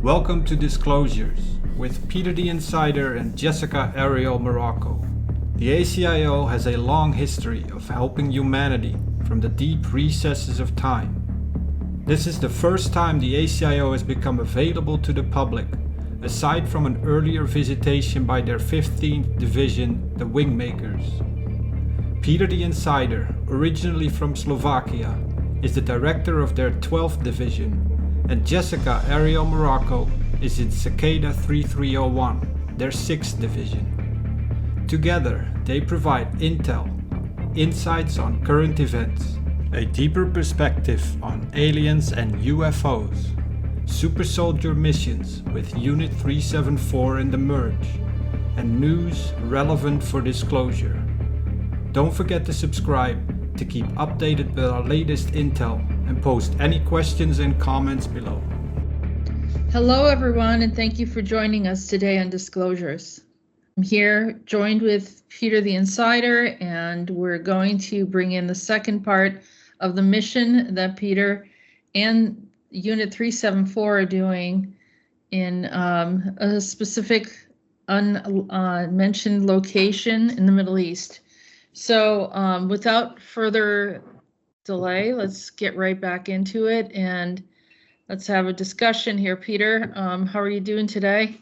Welcome to Disclosures with Peter the Insider and Jessica Arael Morocco. The ACIO has a long history of helping humanity from the deep recesses of time. This is the first time the ACIO has become available to the public, aside from an earlier visitation by their 15th Division, the Wingmakers. Peter the Insider, originally from Slovakia, is the director of their 12th Division, and Jessica Arael Morocco is in Cicada 3301, their 6th Division. Together, they provide intel, insights on current events, a deeper perspective on aliens and UFOs, super soldier missions with Unit 374 in the merge, and news relevant for disclosure. Don't forget to subscribe to keep updated with our latest intel and post any questions and comments below. Hello everyone, and thank you for joining us today on Disclosures. I'm here joined with Peter the Insider, and we're going to bring in the second part of the mission that Peter and Unit 374 are doing in a specific unmentioned location in the Middle East. So without further delay, let's get right back into it and let's have a discussion here. Peter, how are you doing today?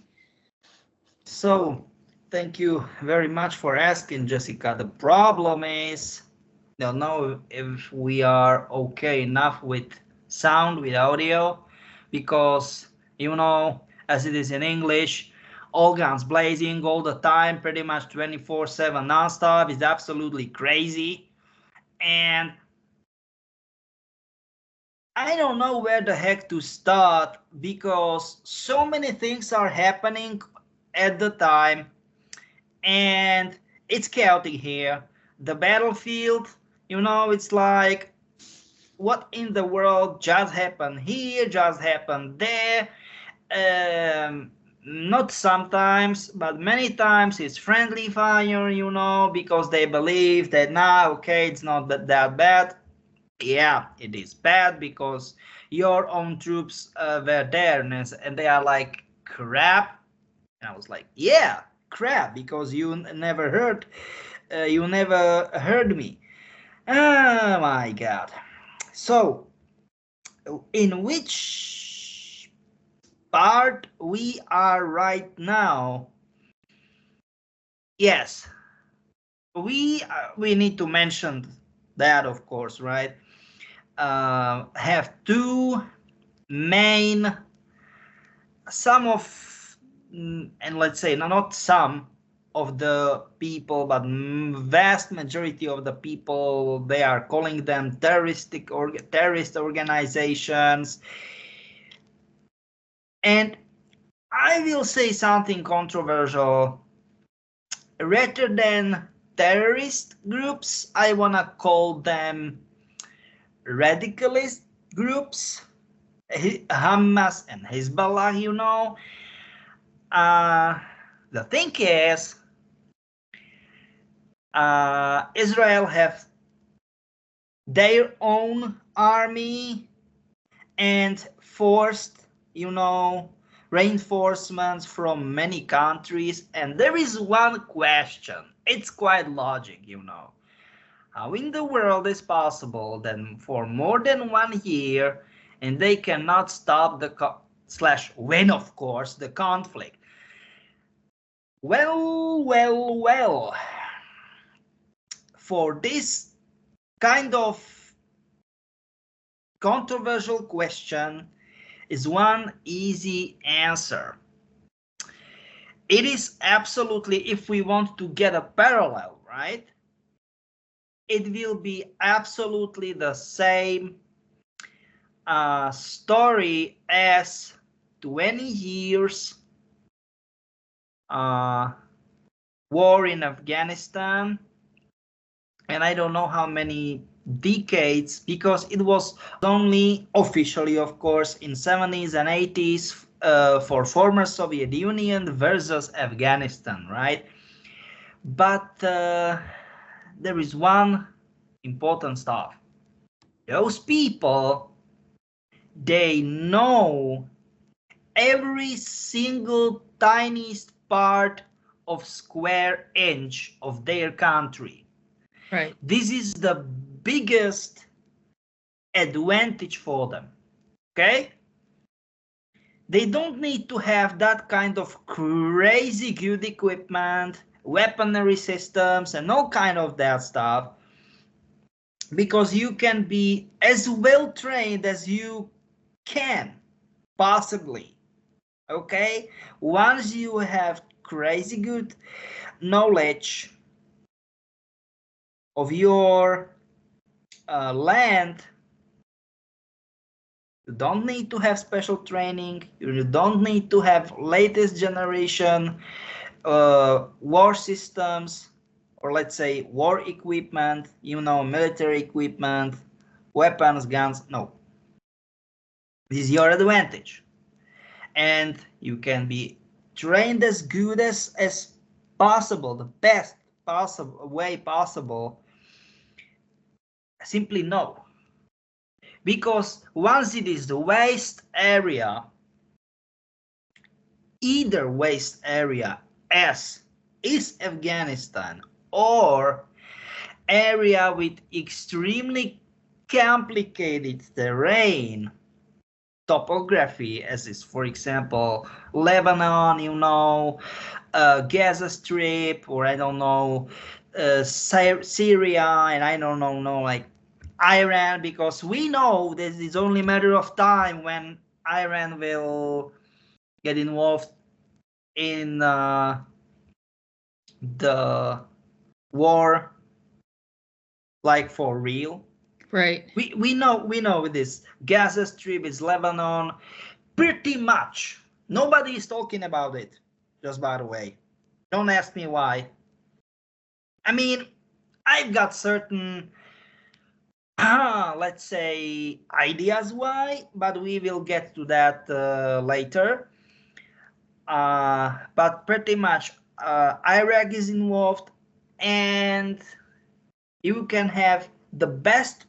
So, thank you very much for asking, Jessica. The problem is, I don't know if we are okay enough with sound, with audio, because, you know, as it is in English, all guns blazing all the time, pretty much 24/7 nonstop. It's absolutely crazy. And I don't know where the heck to start, because so many things are happening at the time, and it's chaotic here. The battlefield, you know, it's like, what in the world just happened here, just happened there? Not sometimes, but many times it's friendly fire, you know, because they believe that okay, it's not that bad. Yeah, it is bad because your own troops were there, and they are like, crap. And I was like, yeah, crap, because you never heard me. Oh my God. So, in which part we are right now? Yes, we need to mention that, of course, right? Have two main, and let's say not some of the people, but vast majority of the people, they are calling them terrorist organizations. And I will say something controversial. Rather than terrorist groups, I want to call them radicalist groups, Hamas and Hisbah, you know. The thing is, Israel have their own army and forced, you know, reinforcements from many countries. And there is one question, it's quite logic, you know. How in the world is possible that for more than 1 year and they cannot stop win, of course, the conflict? Well. For this kind of controversial question is one easy answer. It is absolutely, if we want to get a parallel, right? It will be absolutely the same story as 20 years war in Afghanistan, and I don't know how many decades, because it was only officially, of course, in 70s and 80s for former Soviet Union versus Afghanistan, right? But there is one important stuff. Those people, they know every single tiniest part of square inch of their country. Right. This is the biggest advantage for them. Okay? They don't need to have that kind of crazy good equipment, weaponry systems, and all kind of that stuff, because you can be as well trained as you can possibly. Okay, once you have crazy good knowledge of your land, you don't need to have special training, you don't need to have latest generation war systems, or let's say war equipment, military equipment, weapons, guns. No, this is your advantage, and you can be trained as good as possible, the best possible way possible. Simply no, because once it is the waste area, either waste area as is Afghanistan or area with extremely complicated terrain, topography, as is, for example, Lebanon, Gaza Strip, or I don't know, Syria, and I don't know, like Iran, because we know that it's only a matter of time when Iran will get involved in the war, like for real. Right. We know this. Gaza Strip is Lebanon, pretty much. Nobody is talking about it. Just by the way, don't ask me why. I mean, I've got certain, let's say, ideas why, but we will get to that later. But pretty much, Iraq is involved, and you can have the best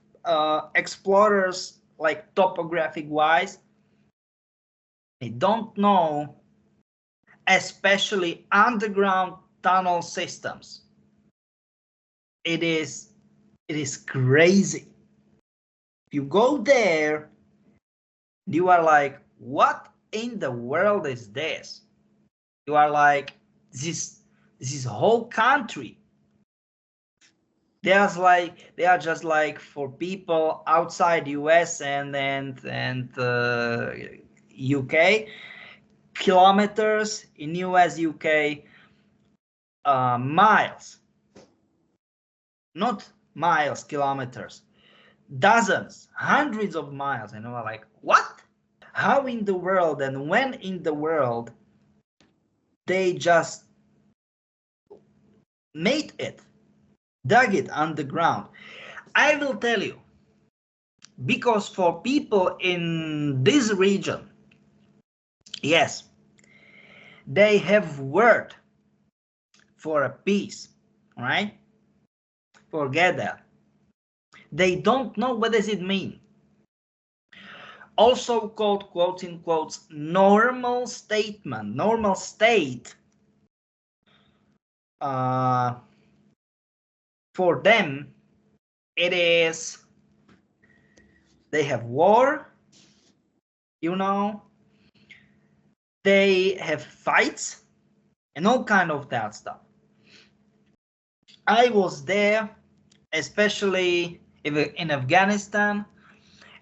explorers, like topographic wise. They don't know, especially underground tunnel systems. It is crazy. If you go there, you are like, what in the world is this? You are like, this is whole country. They are just like for people outside US and UK, kilometers, in US, UK, miles, not miles, kilometers, dozens, hundreds of miles. And we're like, what? How in the world and when in the world they just made it, dug it underground? I will tell you, because for people in this region, yes, they have worked for a peace, right? Forget that. They don't know what does it mean. Also called, quotes in quotes, normal statement, normal state. For them, it is, they have war, they have fights and all kind of that stuff. I was there, especially in Afghanistan,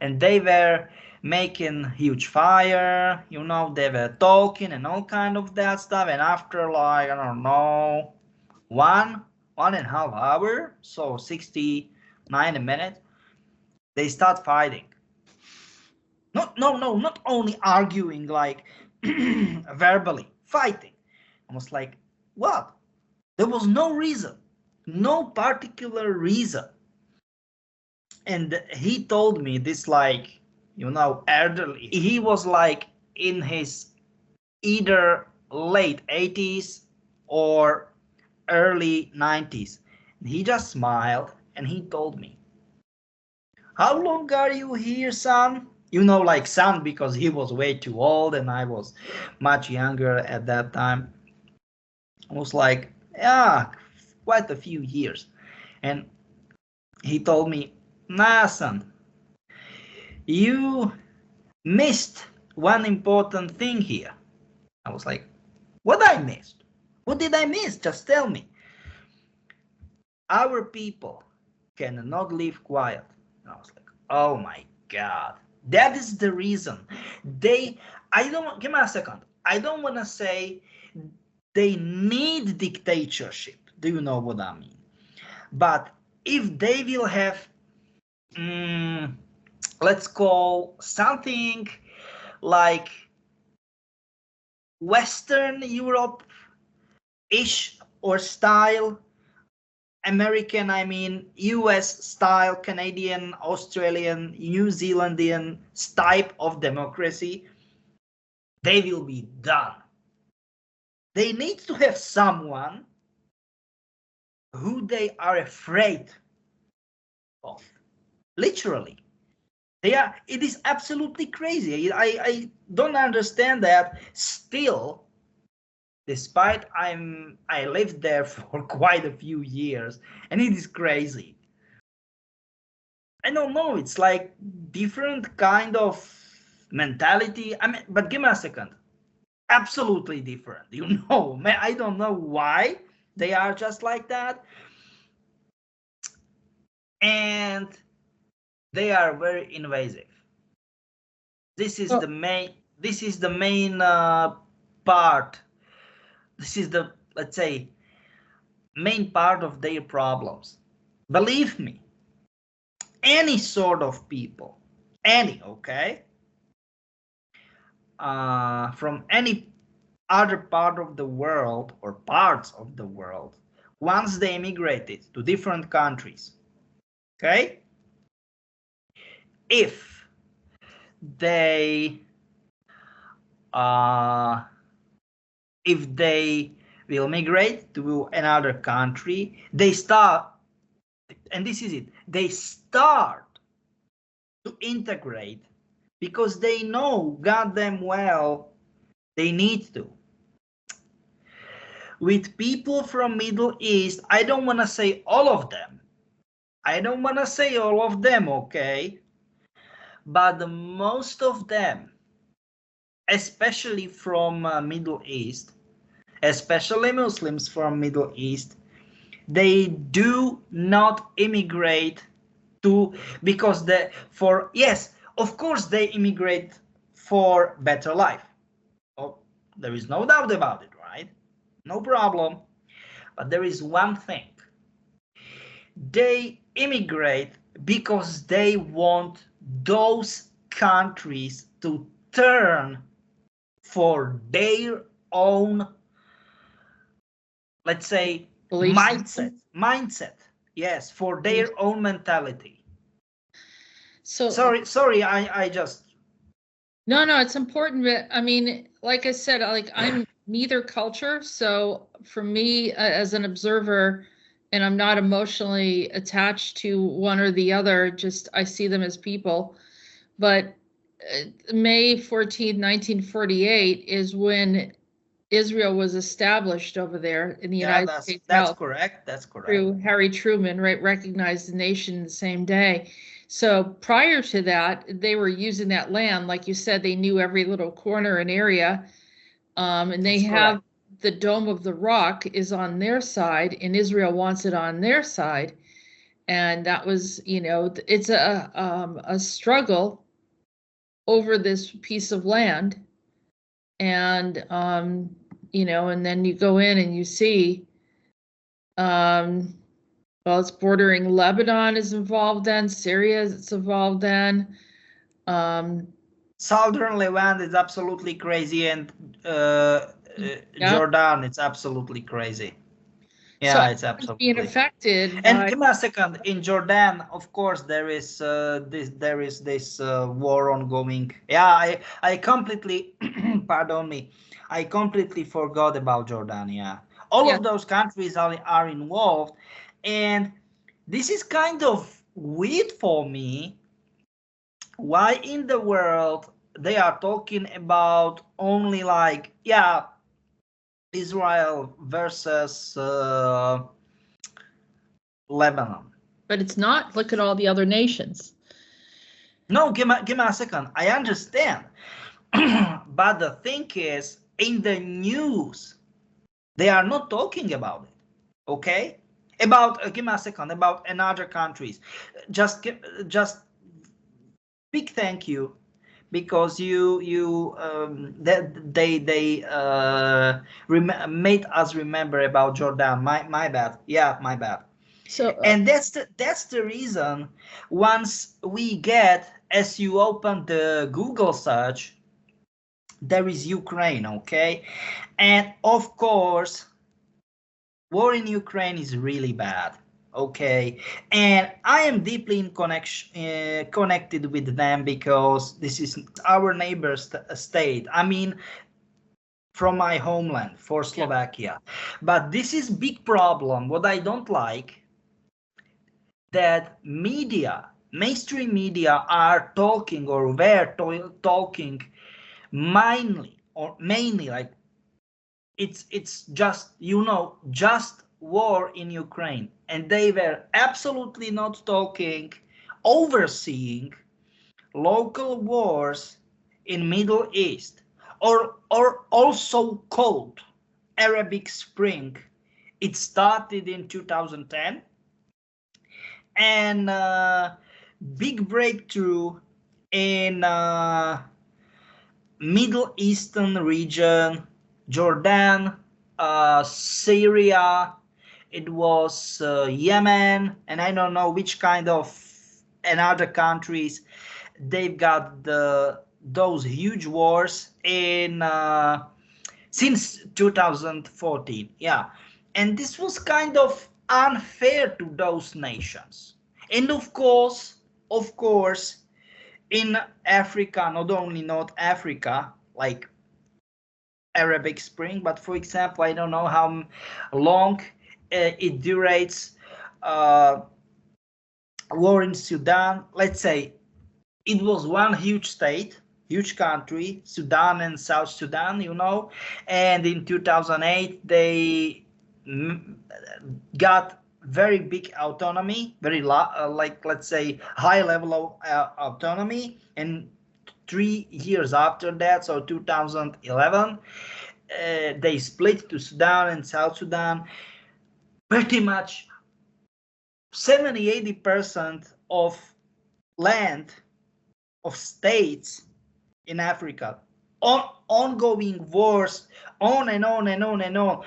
and they were making huge fire, they were talking and all kind of that stuff, and after, like, I don't know, one and a half hour, so 69 a minute, they start fighting. Not only arguing, like verbally fighting. I was like, what? There was no reason, no particular reason. And he told me this, like, elderly. He was like in his either late 80s or early 90s. And he just smiled and he told me, how long are you here, son? You know, like son, because he was way too old and I was much younger at that time. I was like, yeah, quite a few years. And he told me, nah, son, you missed one important thing here. I was like, what I missed? What did I miss? Just tell me. Our people cannot live quiet. And I was like, oh my God. That is the reason. I don't, give me a second. I don't want to say they need dictatorship. Do you know what I mean? But if they will have, let's call something like Western Europe-ish or style, American, I mean US style, Canadian, Australian, New Zealandian type of democracy, they will be done. They need to have someone who they are afraid of. Literally. It is absolutely crazy. I don't understand that still, despite I lived there for quite a few years, and it is crazy. I don't know, it's like different kind of mentality. I mean, but give me a second. Absolutely different. You know, I don't know why they are just like that. And they are very invasive. This is the main part. This is the, let's say, main part of their problems. Believe me, any sort of people, okay, from any other part of the world or parts of the world, once they immigrated to different countries, okay, if they will migrate to another country, they start, and this is it, they start to integrate because they know goddamn well they need to. With people from Middle East, I don't want to say all of them. Okay? But most of them, especially from Middle East, especially Muslims from Middle East, they do not immigrate to, because yes, of course they immigrate for better life. Oh, there is no doubt about it, right? No problem. But there is one thing. They immigrate because they want those countries to turn for their own, let's say, mindset. Yes, for their own mentality. So sorry, I just. No, it's important. I mean, like I said, like I'm neither culture. So for me, as an observer, and I'm not emotionally attached to one or the other, just I see them as people. But May 14th, 1948 is when Israel was established over there in the United States. That's correct. Through Harry Truman, right, recognized the nation the same day. So prior to that, they were using that land, like you said, they knew every little corner and area, and they have the Dome of the Rock is on their side, and Israel wants it on their side, and that was, it's a struggle over this piece of land, and and then you go in and you see, well, it's bordering Lebanon is involved then, Syria is involved then. Southern Levant is absolutely crazy, and Jordan, it's absolutely crazy. Yeah, so it's absolutely being affected. And give me a second. In Jordan, of course, there is this war ongoing. Yeah, I completely pardon me. I completely forgot about Jordan. Yeah, all of those countries are involved, and this is kind of weird for me why in the world they are talking about only like, yeah, Israel versus Lebanon. But it's not. Look at all the other nations. No, give me a second. I understand. But the thing is, in the news, they are not talking about it. Okay? About, give me a second, about another countries. Just big thank you, because they made us remember about Jordan. My bad. Yeah, my bad. So And that's the reason, once we get, as you open the Google search, there is Ukraine, okay? And of course, war in Ukraine is really bad, okay? And I am deeply in connected with them, because this is our neighbor state. I mean, from my homeland, for Slovakia. But this is big problem. What I don't like, that media, mainstream media, are talking, or were talking mainly like it's just, just war in Ukraine, and they were absolutely not talking, overseeing local wars in Middle East, or also called Arabic Spring. It started in 2010, and big breakthrough in Middle Eastern region, Jordan, Syria, it was Yemen, and I don't know which kind of and other countries. They've got those huge wars in since 2014. Yeah, and this was kind of unfair to those nations. And of course, in Africa, not only North Africa, like Arabic Spring, but for example, I don't know how long it durates. War in Sudan, let's say it was one huge state, huge country, Sudan and South Sudan, and in 2008 they got very big autonomy, very like, let's say, high level of autonomy, and 3 years after that, so 2011, they split to Sudan and South Sudan. Pretty much 70-80% of land of states in Africa, ongoing wars, on and on and on and on,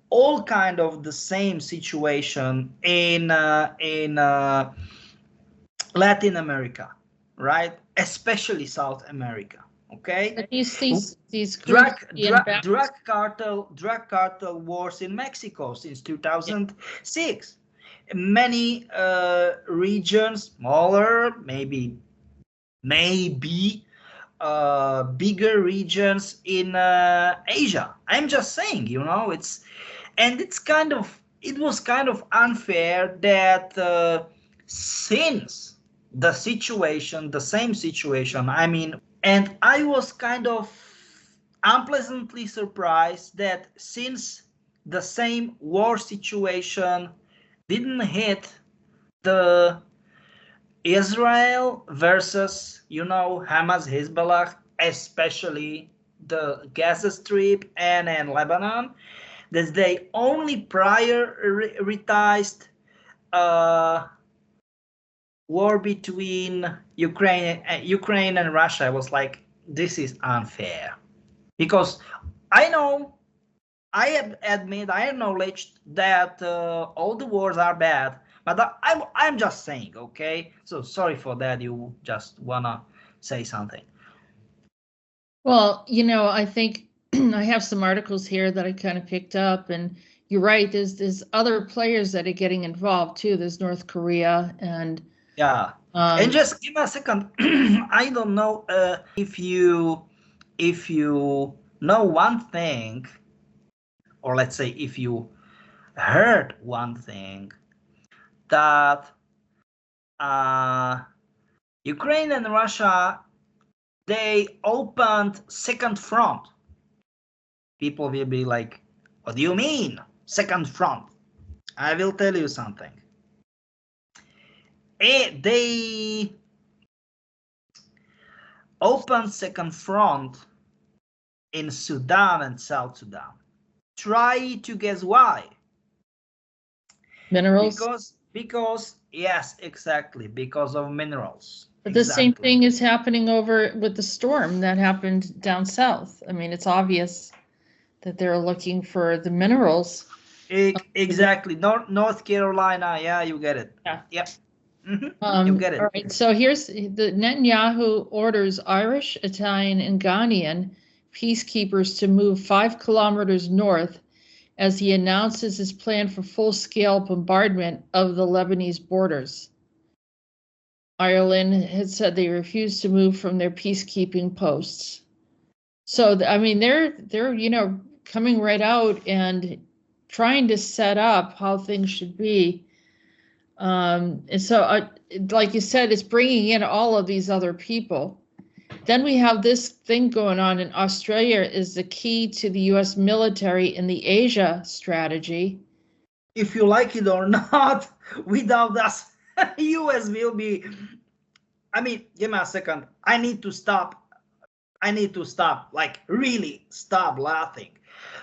all kind of the same situation in Latin America, right? Especially South America. Okay. but these groups Drug cartel wars in Mexico since 2006. Many regions, smaller, maybe bigger regions in Asia. I'm just saying, it was kind of unfair that since the same situation, I mean, and I was kind of unpleasantly surprised that since the same war situation didn't hit the Israel versus, Hamas, Hisbah, especially the Gaza Strip and Lebanon, that they only prioritized war between Ukraine and Russia. I was like, this is unfair, because I admit, I acknowledge that all the wars are bad, but I'm just saying, okay? So sorry for that. You just wanna say something? Well, I think I have some articles here that I kind of picked up, and you're right. There's other players that are getting involved too. There's North Korea and Yeah. And just give me a second. I don't know if you know one thing, or let's say if you heard one thing, that Ukraine and Russia, they opened second front. People will be like, what do you mean, second front? I will tell you something. They opened second front in Sudan and South Sudan. Try to guess why? Minerals. Because yes, exactly, because of minerals. But the same thing is happening over with the storm that happened down south. I mean, it's obvious that they're looking for the minerals. Exactly. North Carolina, yeah, you get it. Yeah. Yep. You get it. All right, so here's the Netanyahu orders Irish, Italian, and Ghanaian peacekeepers to move 5 kilometers north as he announces his plan for full-scale bombardment of the Lebanese borders. Ireland has said they refuse to move from their peacekeeping posts. So, I mean, they're coming right out and trying to set up how things should be. And so, like you said, it's bringing in all of these other people. Then we have this thing going on in Australia is the key to the U.S. military in the Asia strategy. If you like it or not, without us, U.S. will be. I mean, give me a second. I need to stop, like really stop laughing.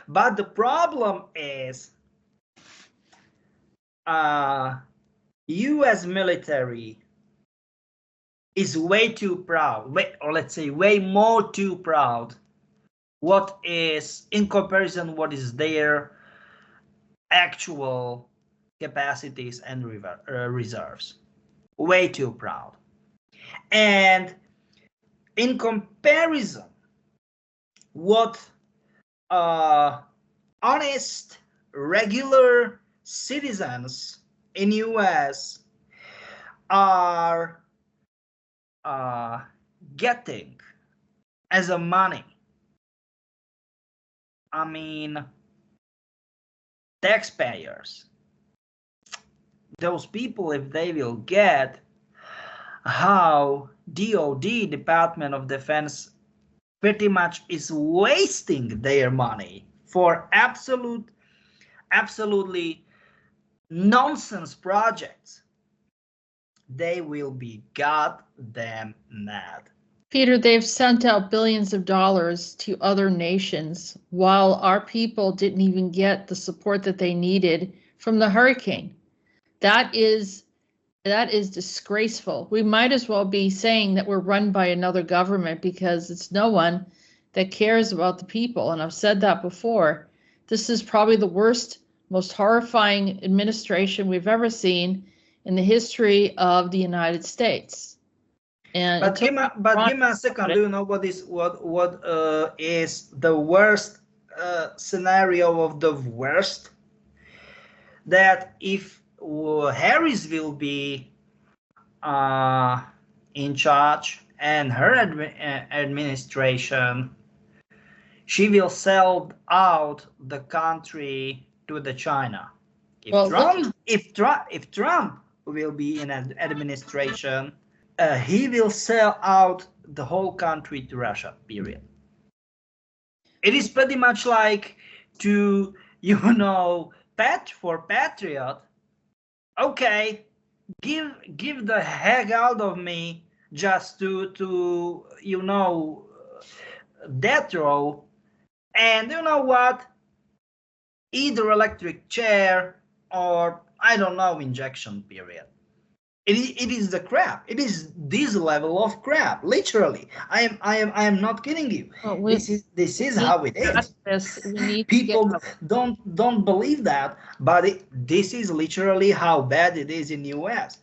But the problem is, U.S. military is way too proud, or let's say way more too proud. What is in comparison? What is their actual capacities and reserves? Way too proud. And in comparison, what honest, regular citizens in US are getting as a money, I mean, taxpayers, those people, if they will get how DOD, Department of Defense, pretty much is wasting their money for absolutely nonsense projects, they will be goddamn mad. Peter, they've sent out billions of dollars to other nations while our people didn't even get the support that they needed from the hurricane. That is disgraceful. We might as well be saying that we're run by another government because it's no one that cares about the people. And I've said that before. This is probably the worst, most horrifying administration we've ever seen in the history of the United States. And but give me a second. Do you know what is the worst scenario of the worst? That if Harris will be in charge and her administration, she will sell out the country to the China. If Trump will be in an administration, he will sell out the whole country to Russia, period. It is pretty much like to, for Patriot, okay, give the heck out of me just to death row, and you know what? Either electric chair or, I don't know, injection, period. It is the crap. It is this level of crap. Literally, I am not kidding you. Well, this is how it is. People don't believe that, but this is literally how bad it is in the US.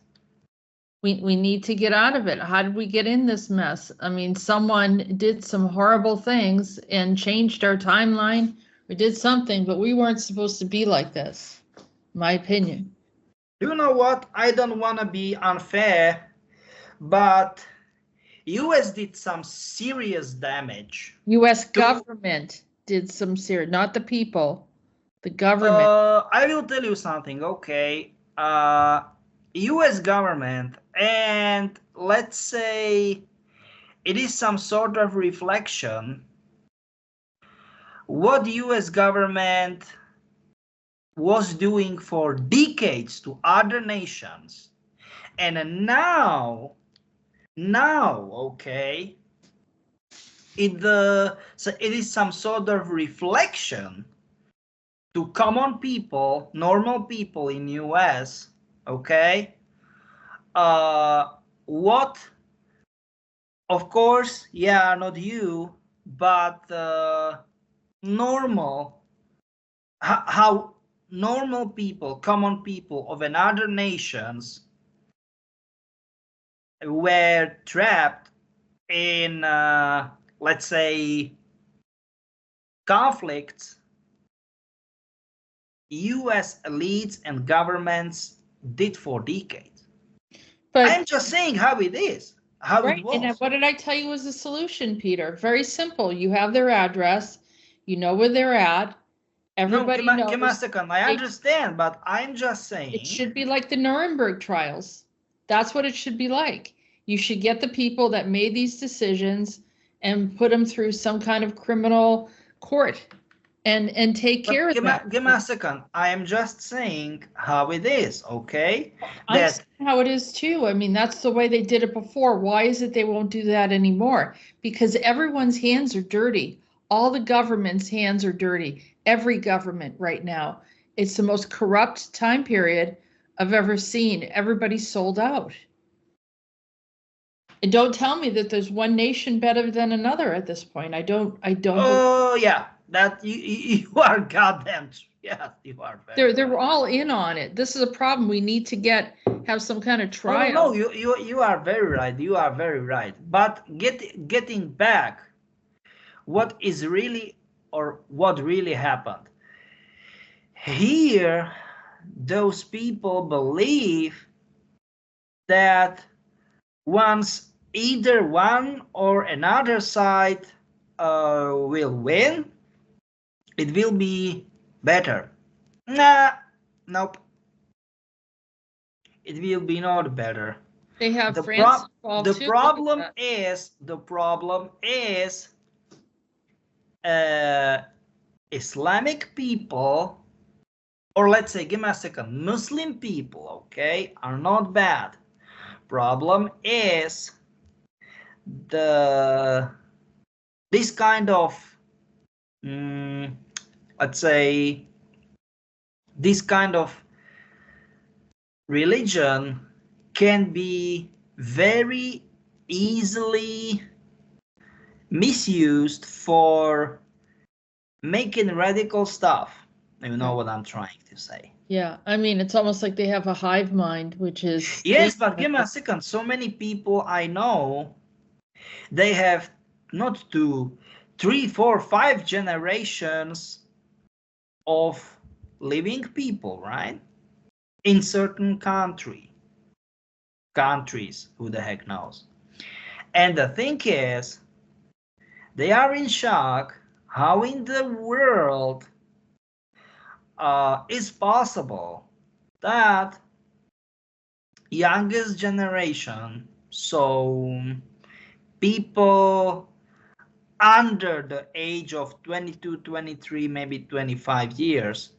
We need to get out of it. How did we get in this mess? I mean, someone did some horrible things and changed our timeline. We did something, but we weren't supposed to be like this, in my opinion. You know what? I don't want to be unfair, but US did some serious damage. US government did some serious, not the people, the government. I will tell you something, okay? US government and let's say, it is some sort of reflection what the US government was doing for decades to other nations, and now, okay, so it is some sort of reflection to common people, normal people in US, okay, what, of course, yeah, not you, but normal, how normal people, common people of another nations were trapped in, let's say, conflicts US elites and governments did for decades. But I'm just saying how it is, how right, it was. and what did I tell you was the solution, Peter? Very simple. You have their address, you know where they're at. Everybody knows. Give me a second. I understand, but I'm just saying. It should be like the Nuremberg trials. That's what it should be like. You should get the people that made these decisions and put them through some kind of criminal court and take care of that. Give me a second. I am just saying how it is, okay? I'm saying how it is too. I mean, that's the way they did it before. Why is it they won't do that anymore? Because everyone's hands are dirty. All the government's hands are dirty. Every government right now. It's the most corrupt time period I've ever seen. Everybody's sold out. And don't tell me that there's one nation better than another at this point. I don't. Oh yeah, that you are goddamn. Yeah, you are. They're all in on it. This is a problem. We need to have some kind of trial. No, you are very right. You are very right. But getting back, what is really, or what really happened here, those people believe that once either one or another side will win, it will be better. Nope. It will be not better. They have France involved too. The problem is Islamic people, or let's say, give me a second, Muslim people, okay, are not bad. Problem is this kind of let's say, this kind of religion can be very easily misused for making radical stuff. You know what I'm trying to say. Yeah, I mean, it's almost like they have a hive mind, which is... Yes, but give me a second. So many people I know, they have not 2, 3, 4, 5 generations of living people, right? In certain countries, who the heck knows? And the thing is, they are in shock how in the world is possible that youngest generation, so people under the age of 22, 23, maybe 25 years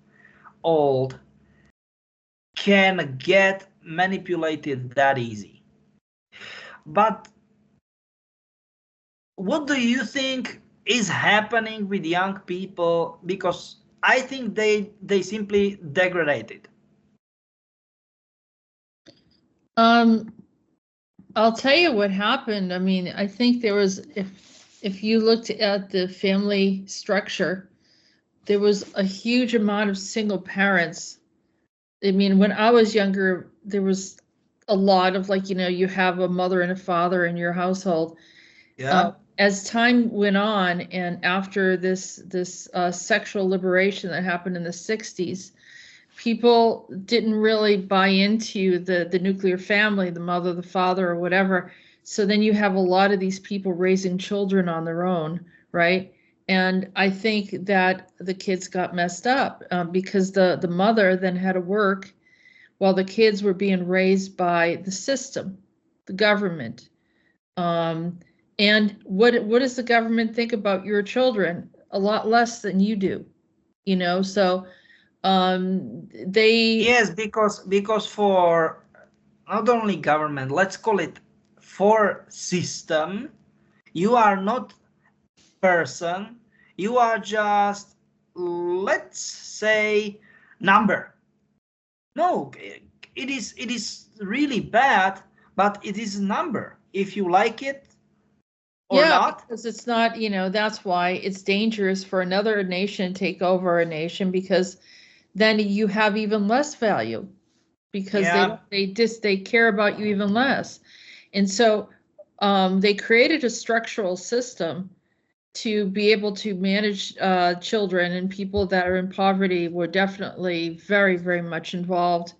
old, can get manipulated that easy. But what do you think is happening with young people? Because I think they simply degraded. I'll tell you what happened. I mean, I think there was, if you looked at the family structure, there was a huge amount of single parents. I mean, when I was younger, there was a lot of, like, you know, you have a mother and a father in your household. Yeah. As time went on, and after this sexual liberation that happened in the 60s, people didn't really buy into the nuclear family, the mother, the father, or whatever. So then you have a lot of these people raising children on their own, right? And I think that the kids got messed up because the mother then had to work while the kids were being raised by the system, the government. And what does the government think about your children? A lot less than you do, you know. So they Yes, because for not only government, let's call it for system, you are not person, you are just, let's say, number. No, it is really bad, but it is number. If you like it or yeah, not. because it's not, you know, that's why it's dangerous for another nation to take over a nation, because then you have even less value, because Yeah. they care about you even less. And so they created a structural system to be able to manage children, and people that are in poverty were definitely very, very much involved.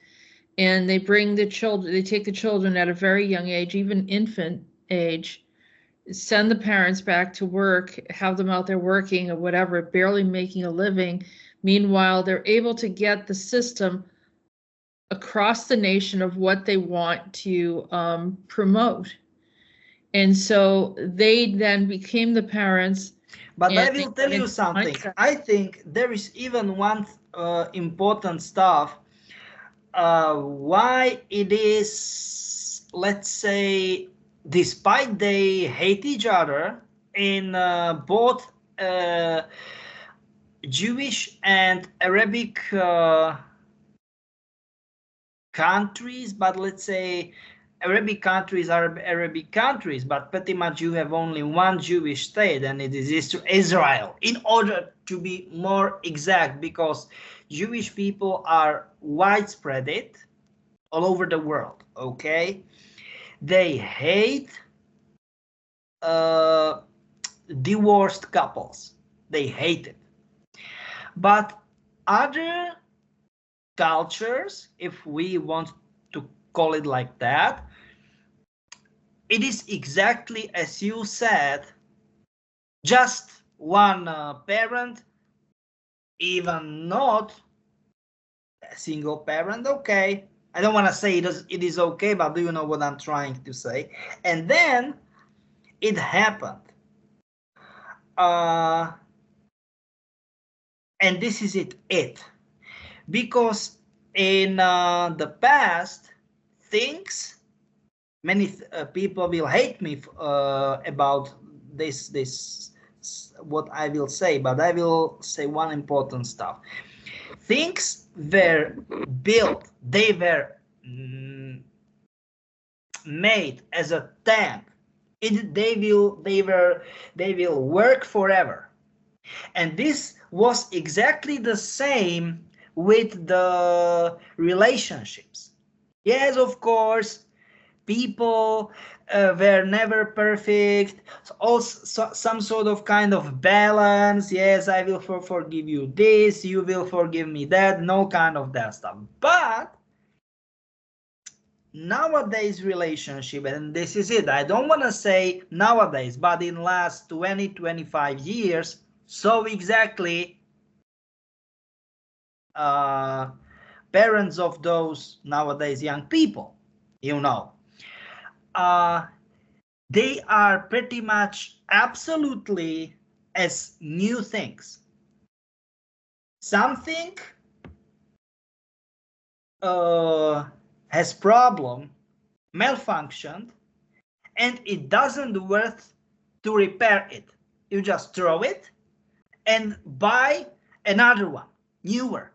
And they bring the children, they take the children at a very young age, even infant age, send the parents back to work, have them out there working or whatever, barely making a living. Meanwhile, they're able to get the system across the nation of what they want to promote. And so they then became the parents. But I And they will got tell you into something. mindset. I think there is even one important stuff. Why it is, let's say, despite they hate each other in both Jewish and Arabic countries, but let's say Arabic countries are Arabic countries, but pretty much you have only one Jewish state, and it is Israel. In order to be more exact, because Jewish people are widespread all over the world, okay? They hate divorced couples. They hate it. But other cultures, if we want to call it like that, it is exactly as you said, just one parent, even not a single parent. Okay, I don't want to say it is okay, but do you know what I'm trying to say? And then it happened. And this is it. Because in the past, things, many people will hate me about this what I will say, but I will say one important stuff. Things were built, they were made as a tank. They will work forever. And this was exactly the same with the relationships. Yes, of course, people were never perfect. Also, some sort of kind of balance. Yes, I will forgive you this, you will forgive me that, no kind of that stuff. But nowadays relationship, and this is it, I don't want to say nowadays, but in last 20-25 years, so exactly parents of those nowadays young people, you know, they are pretty much absolutely as new things. Something has problem, malfunctioned, and it doesn't worth to repair it. You just throw it and buy another one, newer.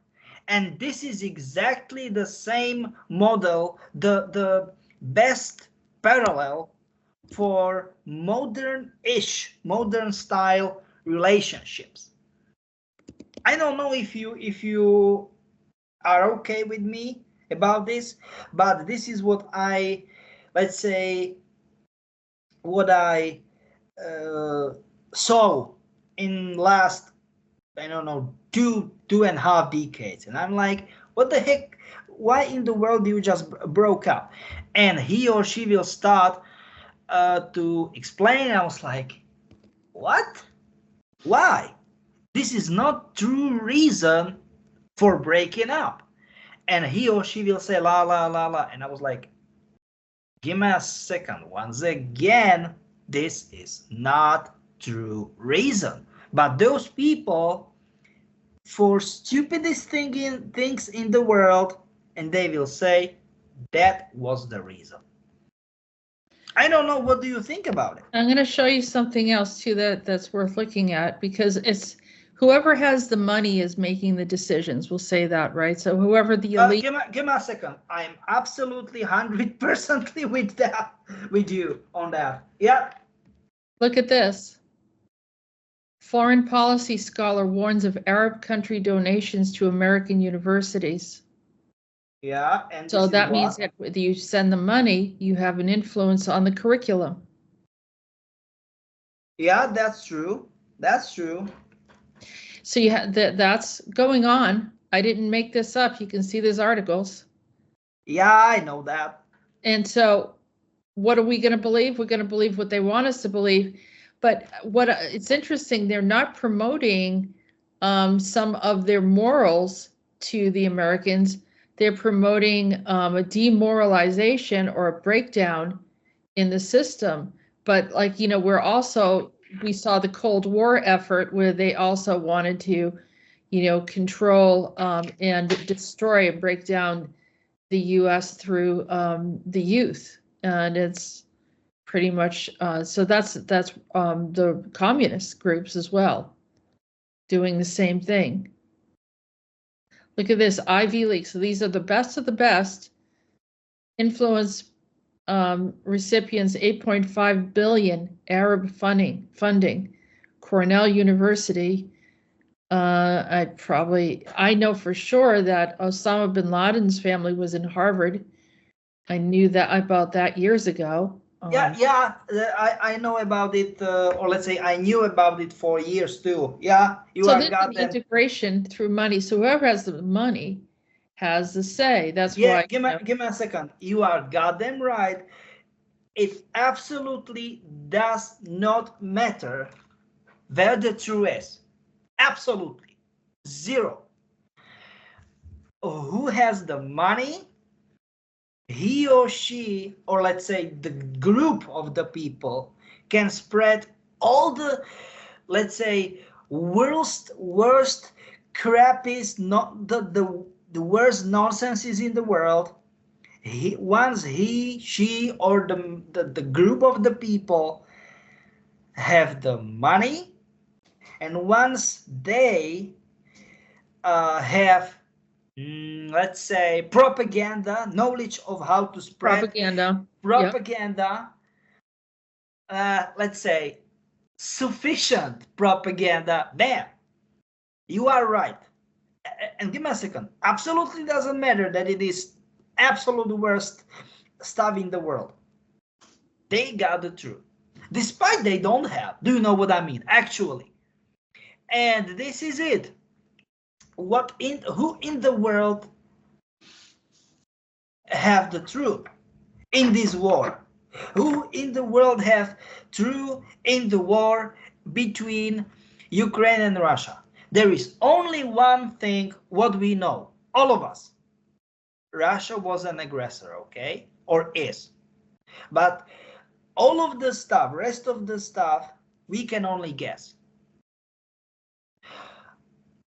And this is exactly the same model, the best parallel for modern-ish, modern style relationships. I don't know if you are okay with me about this, but this is what I, let's say, what I saw in last, I don't know, two and a half decades. And I'm like, what the heck? Why in the world you just broke up? And he or she will start to explain. I was like, what? Why? This is not true reason for breaking up. And he or she will say la la la la. And I was like, Give me a second. Once again, this is not true reason. But those people, for stupidest things in the world, and they will say that was the reason. I don't know. What do you think about it? I'm going to show you something else too that's worth looking at, because it's whoever has the money is making the decisions. We'll say that, right? So whoever the elite. Give me a second. I'm absolutely 100% with you on that. Yeah. Look at this. Foreign policy scholar warns of Arab country donations to American universities. Yeah, and so that means that if you send the money, you have an influence on the curriculum. Yeah, that's true. That's true. So you have that's going on. I didn't make this up. You can see these articles. Yeah, I know that. And so what are we going to believe? We're going to believe what they want us to believe. But what it's interesting, they're not promoting some of their morals to the Americans. They're promoting a demoralization or a breakdown in the system. But like, you know, we saw the Cold War effort where they also wanted to, you know, control and destroy and break down the U.S. through the youth. And it's pretty much, so that's the communist groups as well, doing the same thing. Look at this, Ivy League. So these are the best of the best. Influence recipients, 8.5 billion Arab funding. Cornell University. I know for sure that Osama bin Laden's family was in Harvard. I knew that about that years ago. I know about it, or let's say I knew about it for years too. Yeah, so this is integration through money. So whoever has the money has the say. That's why. Give me a second. You are goddamn right. It absolutely does not matter where the truth is. Absolutely zero. Who has the money? He or she, or let's say the group of the people, can spread all the, let's say, worst crappiest, not the worst nonsenses in the world. Once he, she, or the group of the people have the money, and once they have, let's say, propaganda, knowledge of how to spread propaganda, yep. Let's say sufficient propaganda, bam, you are right. And give me a second, absolutely doesn't matter that it is absolute worst stuff in the world. They got the truth, despite they don't have. Do you know what I mean? Actually, and this is it. Who in the world have the truth in this war? Who in the world have truth in the war between Ukraine and Russia? There is only one thing what we know, all of us. Russia was an aggressor, okay? Or is. But all of the stuff, rest of the stuff, we can only guess.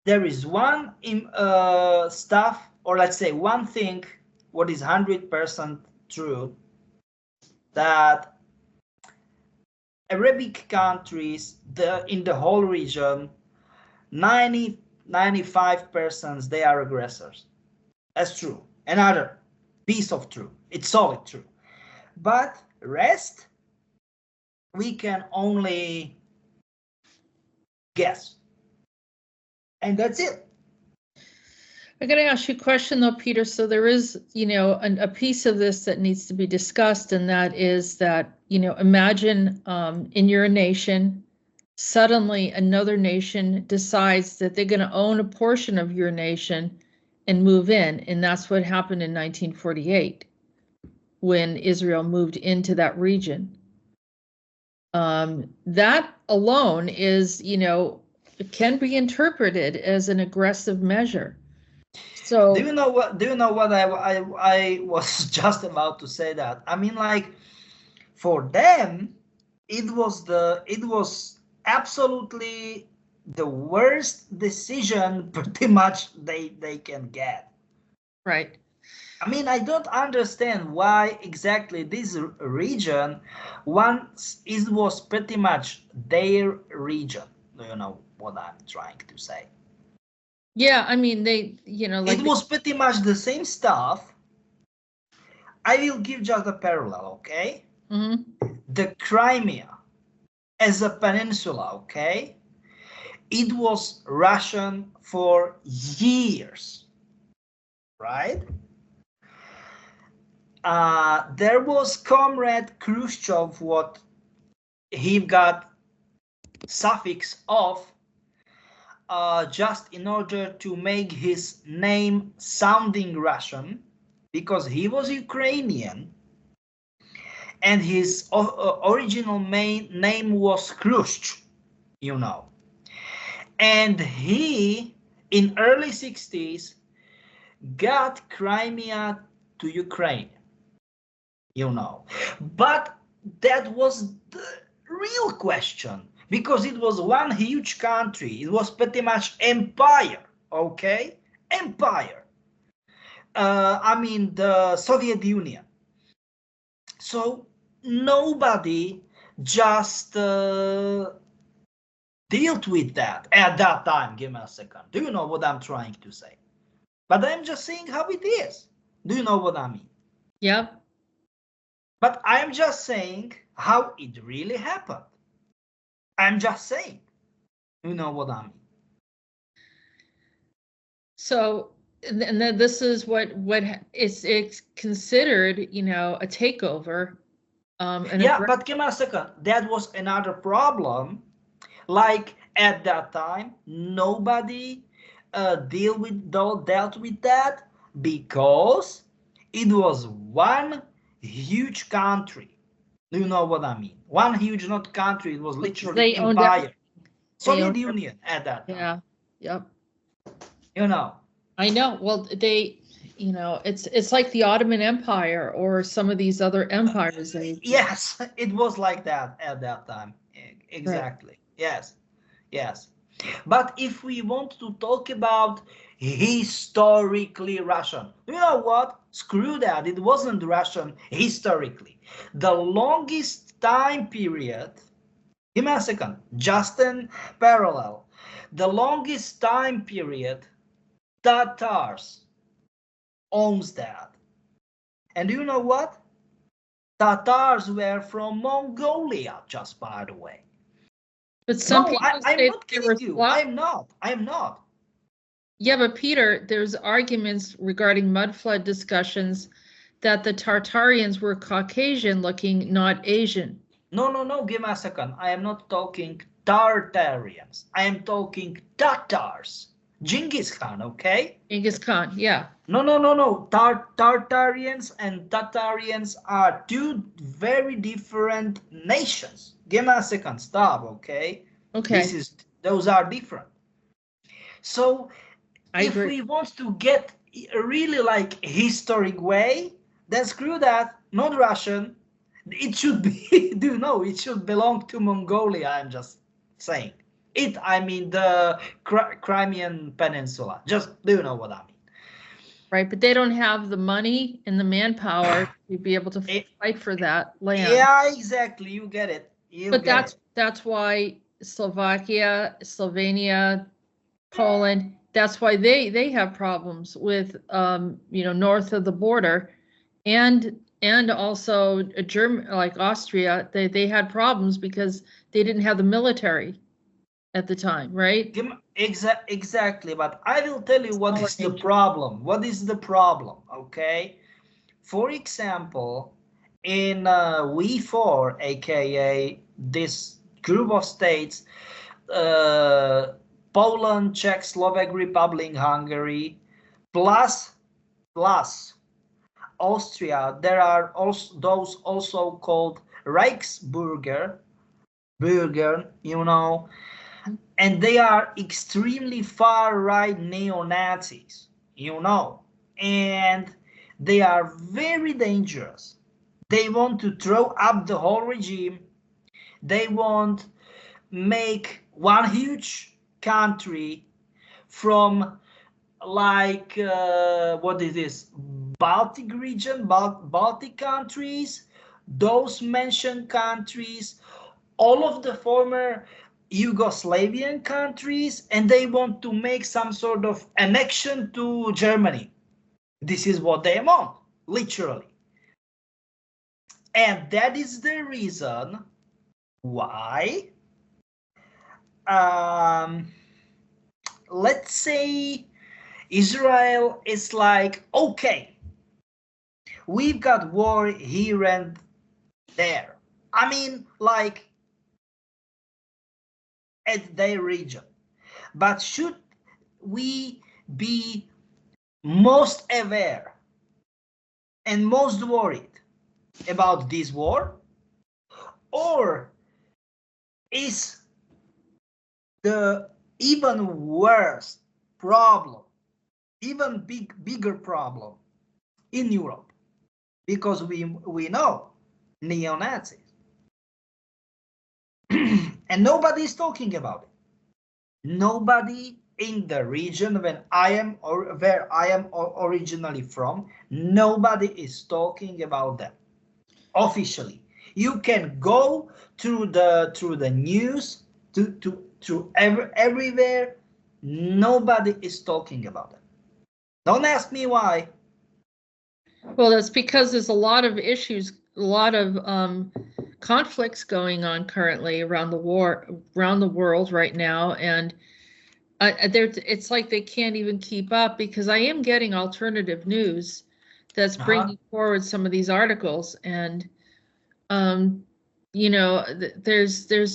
There is one stuff, or let's say one thing, what is 100% true, that Arabic countries, in the whole region, 95% they are aggressors. That's true. Another piece of truth. It's solid truth. But rest, we can only guess. And that's it. I'm going to ask you a question though, Peter. So there is, you know, a piece of this that needs to be discussed, and that is that, you know, imagine in your nation, suddenly another nation decides that they're going to own a portion of your nation and move in. And that's what happened in 1948 when Israel moved into that region. That alone is, you know, it can be interpreted as an aggressive measure. So do you know what? Do you know what I was just about to say that? I mean, like, for them, it was absolutely the worst decision pretty much they can get. right. I mean, I don't understand why exactly this region, once it was pretty much their region. Do you know what I'm trying to say? Yeah, I mean they, you know, like It was pretty much the same stuff. I will give just a parallel, okay? The Crimea as a peninsula, okay? It was Russian for years, right? There was Comrade Khrushchev, what he got suffix of just in order to make his name sounding Russian, because he was Ukrainian and his original name was Khrushchev, you know. And he, in early 60s, got Crimea to Ukraine, you know. But that was the real question, because it was one huge country. It was pretty much empire, okay? Empire. I mean, the Soviet Union. So nobody just dealt with that at that time. Give me a second. Do you know what I'm trying to say? But I'm just saying how it is. Do you know what I mean? Yep. But I'm just saying how it really happened. I'm just saying. You know what I mean? So, and then this is what it's considered, you know, a takeover. Yeah, but give me a second. That was another problem. Like at that time, nobody dealt with that because it was one huge country. Do you know what I mean? One huge, not country. It was literally they owned empire. They Soviet owned Union at that time. Yeah. Yep. You know. I know. Well, you know, it's like the Ottoman Empire or some of these other empires. Yes, it was like that at that time. Exactly. Right. Yes. Yes. But if we want to talk about historically Russian, you know what? Screw that. It wasn't Russian historically. The longest time period, give me a second, just in parallel. The longest time period, Tatars owns that. And do you know what? Tatars were from Mongolia, just by the way. But some people I'm not kidding you. I'm not. Yeah, but Peter, there's arguments regarding mud flood discussions that the Tartarians were Caucasian looking, not Asian. No, give me a second. I am not talking Tartarians. I am talking Tatars. Genghis Khan, okay? Genghis Khan, yeah. No. Tartarians and Tatarians are two very different nations. Give me a second. Stop, okay? Okay. Those are different. So if agree. we want to get a really like historic way, then screw that. Not Russian. It should be, do you know, it should belong to Mongolia, I'm just saying. I mean the Crimean Peninsula. Just, do you know what I mean? Right, but they don't have the money and the manpower to be able to fight for that land. Yeah, exactly, you get it. That's why Slovakia, Slovenia, Poland, that's why they have problems with, you know, north of the border. And also Germany, like Austria, they had problems because they didn't have the military at the time, right? Exactly, but I will tell you what is the problem. What is the problem, okay? For example, in V4, aka this group of states, Poland, Czech, Slovak Republic, Hungary, plus Austria, there are also those also called Reichsbürger, you know, and they are extremely far-right neo-Nazis, and they are very dangerous. They want to throw up the whole regime. They want make one huge country from like what is this, Baltic region, Baltic countries, those mentioned countries, all of the former Yugoslavian countries, and they want to make some sort of annexion to Germany. This is what they want, literally. And that is the reason why, let's say, Israel is like, okay, we've got war here and there. I mean, like, at their region. But should we be most aware and most worried about this war? Or is the even worse problem, even bigger problem in Europe? Because we know neo-Nazis. And nobody is talking about it. Nobody in the region where I am originally from, nobody is talking about them officially. You can go through the news to everywhere. Nobody is talking about them. Don't ask me why. Well, that's because there's a lot of issues, a lot of conflicts going on currently around the world right now, and it's like they can't even keep up, because I am getting alternative news that's bringing forward some of these articles, and there's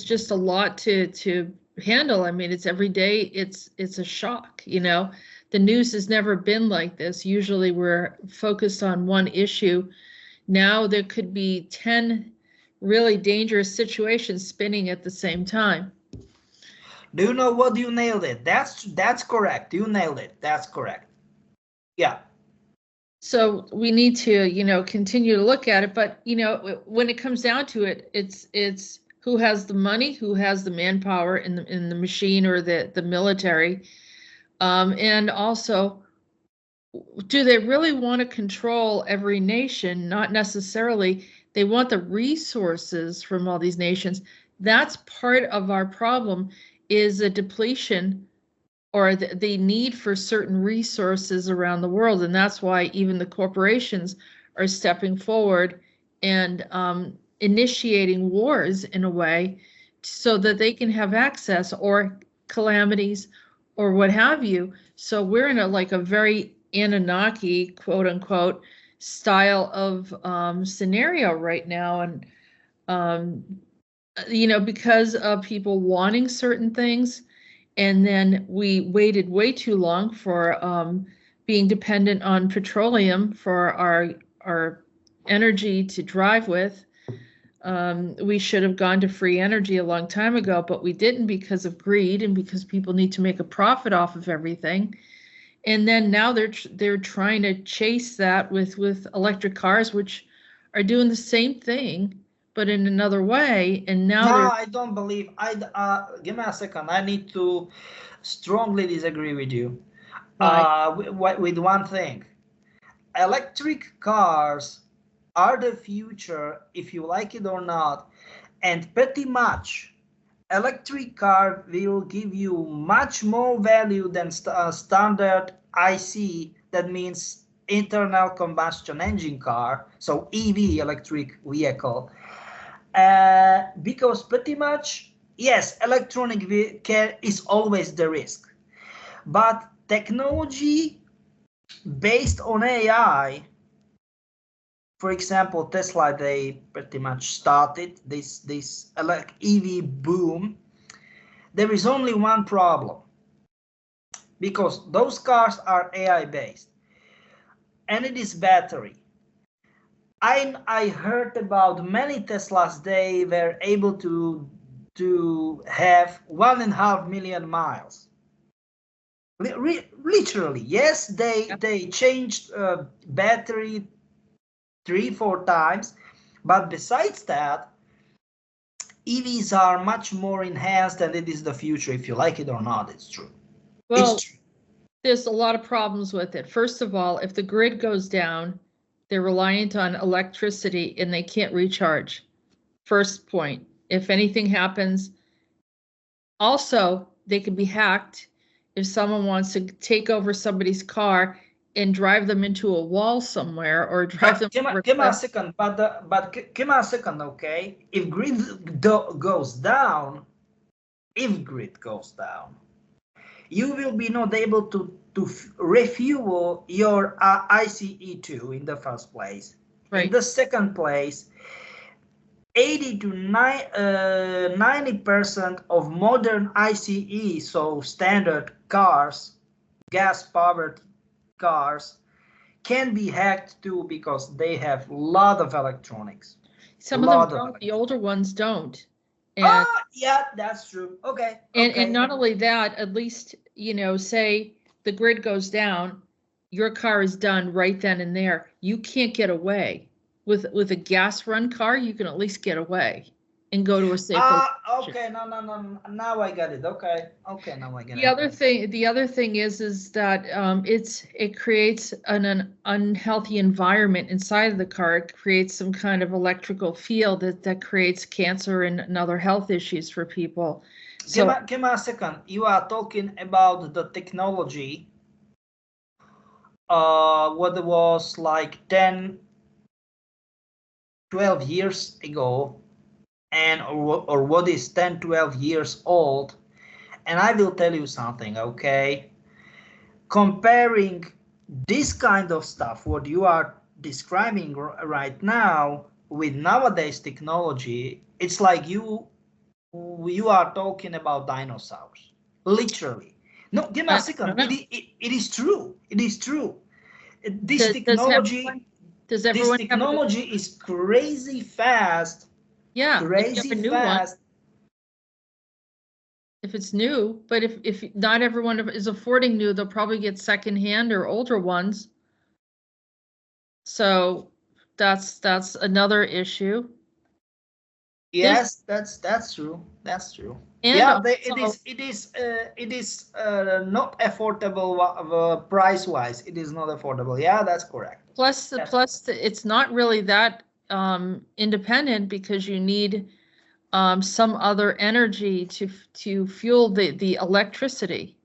just a lot to handle. I mean, it's every day, it's a shock. The news has never been like this. Usually we're focused on one issue. Now there could be 10 really dangerous situations spinning at the same time. Do you know what? You nailed it. That's correct. You nailed it. That's correct. Yeah. So we need to, continue to look at it. But, when it comes down to it, it's who has the money, who has the manpower in the machine or the military. And also, do they really want to control every nation? Not necessarily. They want the resources from all these nations. That's part of our problem, is a depletion or the need for certain resources around the world. And that's why even the corporations are stepping forward and initiating wars in a way so that they can have access, or calamities or what have you. So we're in a very Anunnaki, quote unquote, style of scenario right now. And, because of people wanting certain things, and then we waited way too long for being dependent on petroleum for our energy to drive with. We should have gone to free energy a long time ago, but we didn't, because of greed and because people need to make a profit off of everything. And then now they're trying to chase that with electric cars, which are doing the same thing, but in another way. And now I don't believe. Give me a second. I need to strongly disagree with you. With one thing. Electric cars are the future, if you like it or not, and pretty much electric car will give you much more value than standard IC. That means internal combustion engine car, so EV, electric vehicle. Because pretty much, yes, electronic vehicle is always the risk, but technology based on AI, for example, Tesla, they pretty much started this EV boom. There is only one problem, because those cars are AI based, and it is battery. I heard about many Teslas, they were able to have 1.5 million miles. Literally, yes, they changed battery 3-4 times, but besides that, EVs are much more enhanced, and it is the future. If you like it or not, it's true. Well, it's true. there's a lot of problems with it. First of all, if the grid goes down, they're reliant on electricity and they can't recharge. First point. If anything happens, also, they can be hacked if someone wants to take over somebody's car and drive them into a wall somewhere or drive them over a Give me a cliff. second, give me a second, okay? If grid goes down, you will be not able to refuel your ICE2 in the first place. Right. In the second place, 80 to 90% of modern ICE, so standard cars, gas-powered cars, can be hacked too because they have a lot of electronics. Some of them don't, the older ones don't. And, yeah, that's true. Okay. And not only that, at least, you know, say the grid goes down, your car is done right then and there. You can't get away. With a gas run car, you can at least get away and go to a safer location. Okay, no. Now I got it. Okay, now I get it. The other thing is that it creates an unhealthy environment inside of the car. It creates some kind of electrical field that creates cancer and other health issues for people. So give me a second. You are talking about the technology. What was like 10, 12 years ago, and or what is 10, 12 years old. And I will tell you something, okay? Comparing this kind of stuff, what you are describing right now, with nowadays technology, it's like you are talking about dinosaurs, literally. No, give me a second. It is true. It is true. This technology is crazy fast. Yeah, crazy fast. If it's new, but if not everyone is affording new, they'll probably get secondhand or older ones. So that's another issue. Yes, that's true. That's true. And yeah, it is not affordable price wise. It is not affordable. Yeah, that's correct. Plus it's not really that independent because you need some other energy to fuel the electricity.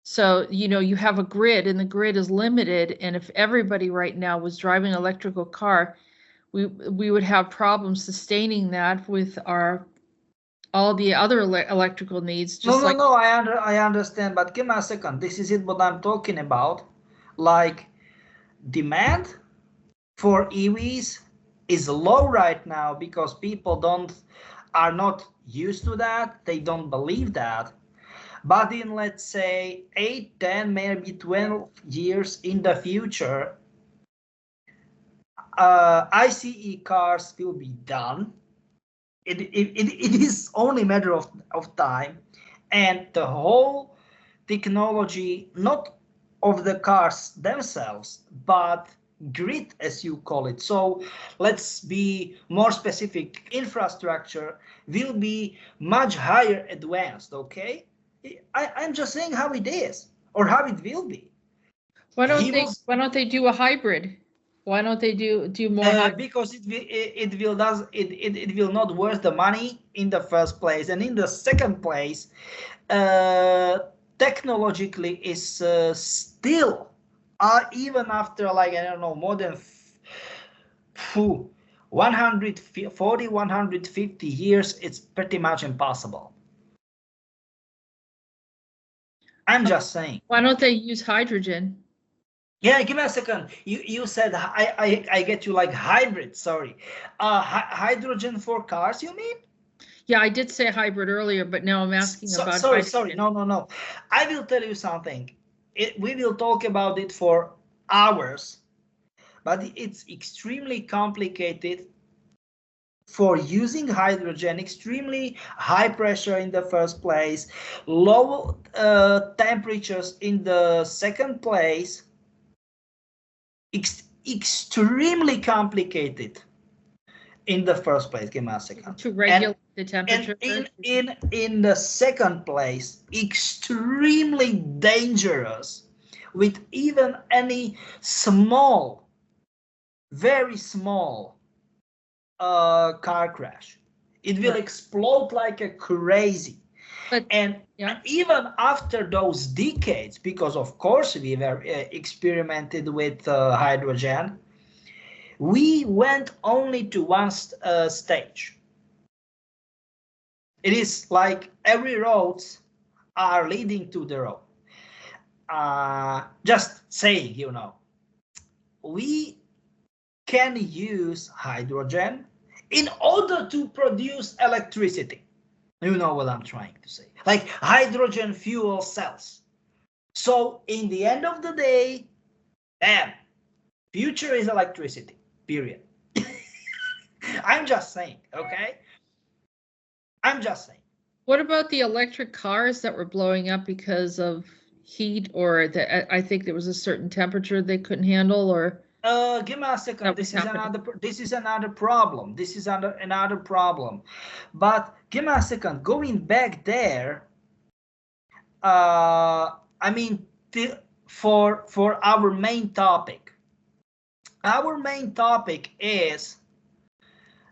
So, you know, you have a grid and the grid is limited. And if everybody right now was driving an electrical car, we would have problems sustaining that with all the other electrical needs. No, I understand, but give me a second. This is it what I'm talking about. Like, demand for EVs is low right now because people are not used to that. They don't believe that. But in, let's say, 8, 10, maybe 12 years in the future, ICE cars will be done. It is only a matter of time. And the whole technology, not of the cars themselves, but grid, as you call it. So let's be more specific. Infrastructure will be much higher advanced, okay? I'm just saying how it is or how it will be. Why don't they do a hybrid? Why don't they do more? Because it will not worth the money in the first place, and in the second place, technologically is still even after, like, I don't know, more than 140, 150 years, it's pretty much impossible. I'm just saying. Why don't they use hydrogen? Yeah, give me a second. You said I get you, like, hybrid. Sorry, hydrogen for cars, you mean? Yeah, I did say hybrid earlier, but now I'm asking about. Sorry. No. I will tell you something. We will talk about it for hours, but it's extremely complicated for using hydrogen, extremely high pressure in the first place, low temperatures in the second place, extremely complicated in the first place. Give me a second. To regulate the temperature. And in the second place, extremely dangerous with even any small, very small car crash. It will explode like a crazy. But, and even after those decades, because of course we were experimented with hydrogen, we went only to one stage. It is like every roads are leading to the road. Just saying, you know, we can use hydrogen in order to produce electricity. You know what I'm trying to say, like hydrogen fuel cells. So in the end of the day, future is electricity, period. I'm just saying, okay? I'm just saying. What about the electric cars that were blowing up because of heat, or that I think there was a certain temperature they couldn't handle, or? Give me a second. This is another problem. This is another problem. But give me a second. Going back there, I mean, for our main topic. Our main topic is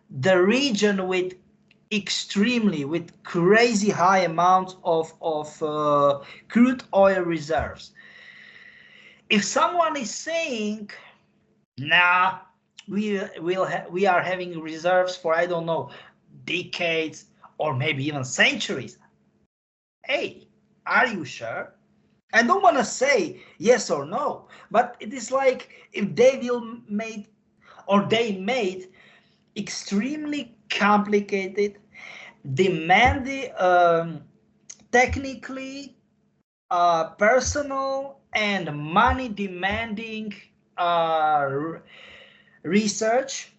the region with crazy high amounts of crude oil reserves. If someone is saying, nah, we are having reserves for, I don't know, decades or maybe even centuries. Hey, are you sure? I don't want to say yes or no, but it is like if they made extremely complicated, demanding, technically, personal and money demanding research,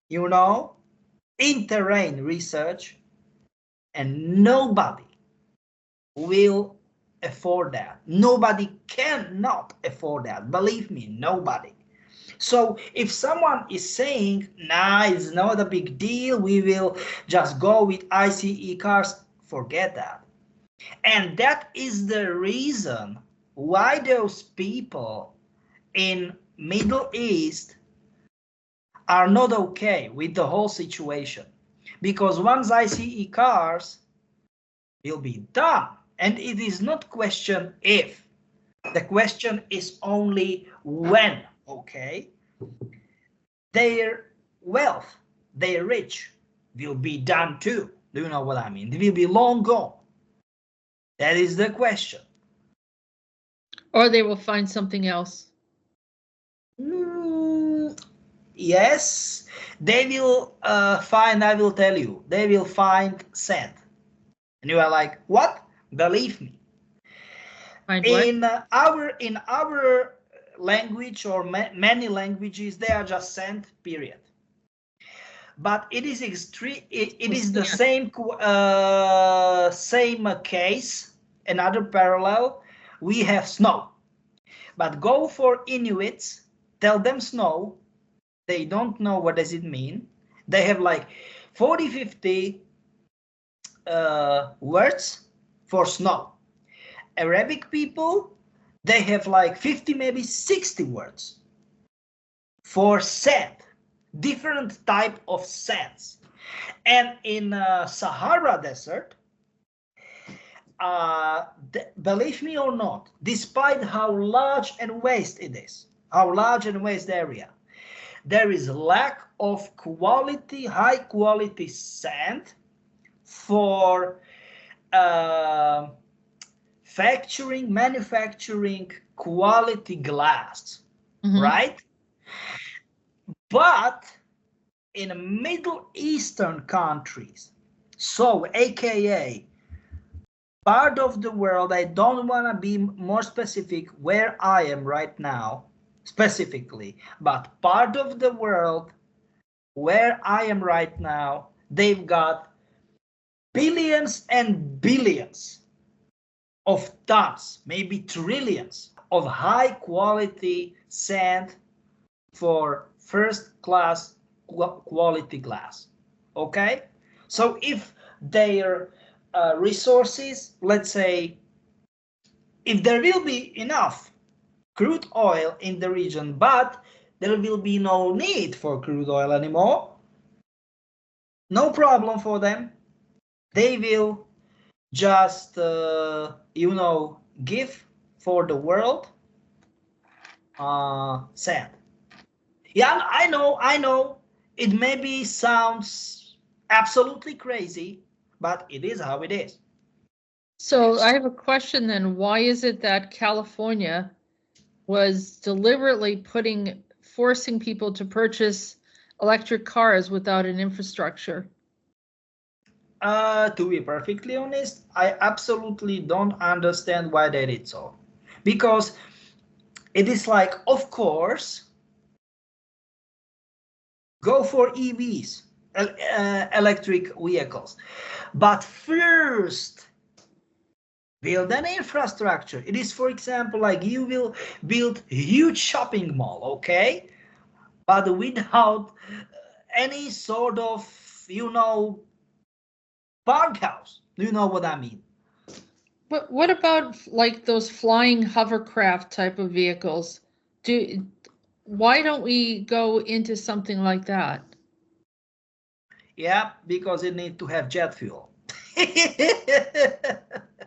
you know, in terrain research, and nobody will afford that. Nobody cannot afford that. Believe me, nobody. So if someone is saying, nah, it's not a big deal, we will just go with ICE cars, forget that. And that is the reason why those people in Middle East are not okay with the whole situation. Because once ICE cars will be done, and it is not question if, the question is only when, okay? Their wealth, their rich will be done too. Do you know what I mean? They will be long gone. That is the question. Or they will find something else. Yes, they will find, I will tell you, they will find sand. And you are like, what? Believe me. Find in our language, or many languages, they are just sand, period. But it is the same case. Another parallel, we have snow. But go for Inuits, tell them snow, they don't know what does it mean. They have like 40, 50 words for snow. Arabic people, they have like 50, maybe 60 words for sand, different type of sands. And in Sahara Desert, believe me or not, despite how large and vast it is, how large and vast area, there is lack of quality, high quality sand for manufacturing quality glass, right? But in Middle Eastern countries, so AKA part of the world, I don't want to be more specific where I am right now, specifically, but part of the world where I am right now, they've got billions and billions of tons, maybe trillions of high quality sand for first class quality glass. Okay? So if their resources, let's say, if there will be enough crude oil in the region, but there will be no need for crude oil anymore, no problem for them. They will just, give for the world sand. Yeah, I know. It maybe sounds absolutely crazy, but it is how it is. So I have a question then. Why is it that California was deliberately forcing people to purchase electric cars without an infrastructure? To be perfectly honest, I absolutely don't understand why they did so. Because it is like, of course, go for EVs, electric vehicles. But first, build an infrastructure. It is, for example, like you will build a huge shopping mall, okay? But without any sort of, bunkhouse. Do you know what I mean? But what about like those flying hovercraft type of vehicles? Why don't we go into something like that? Yeah, because it needs to have jet fuel.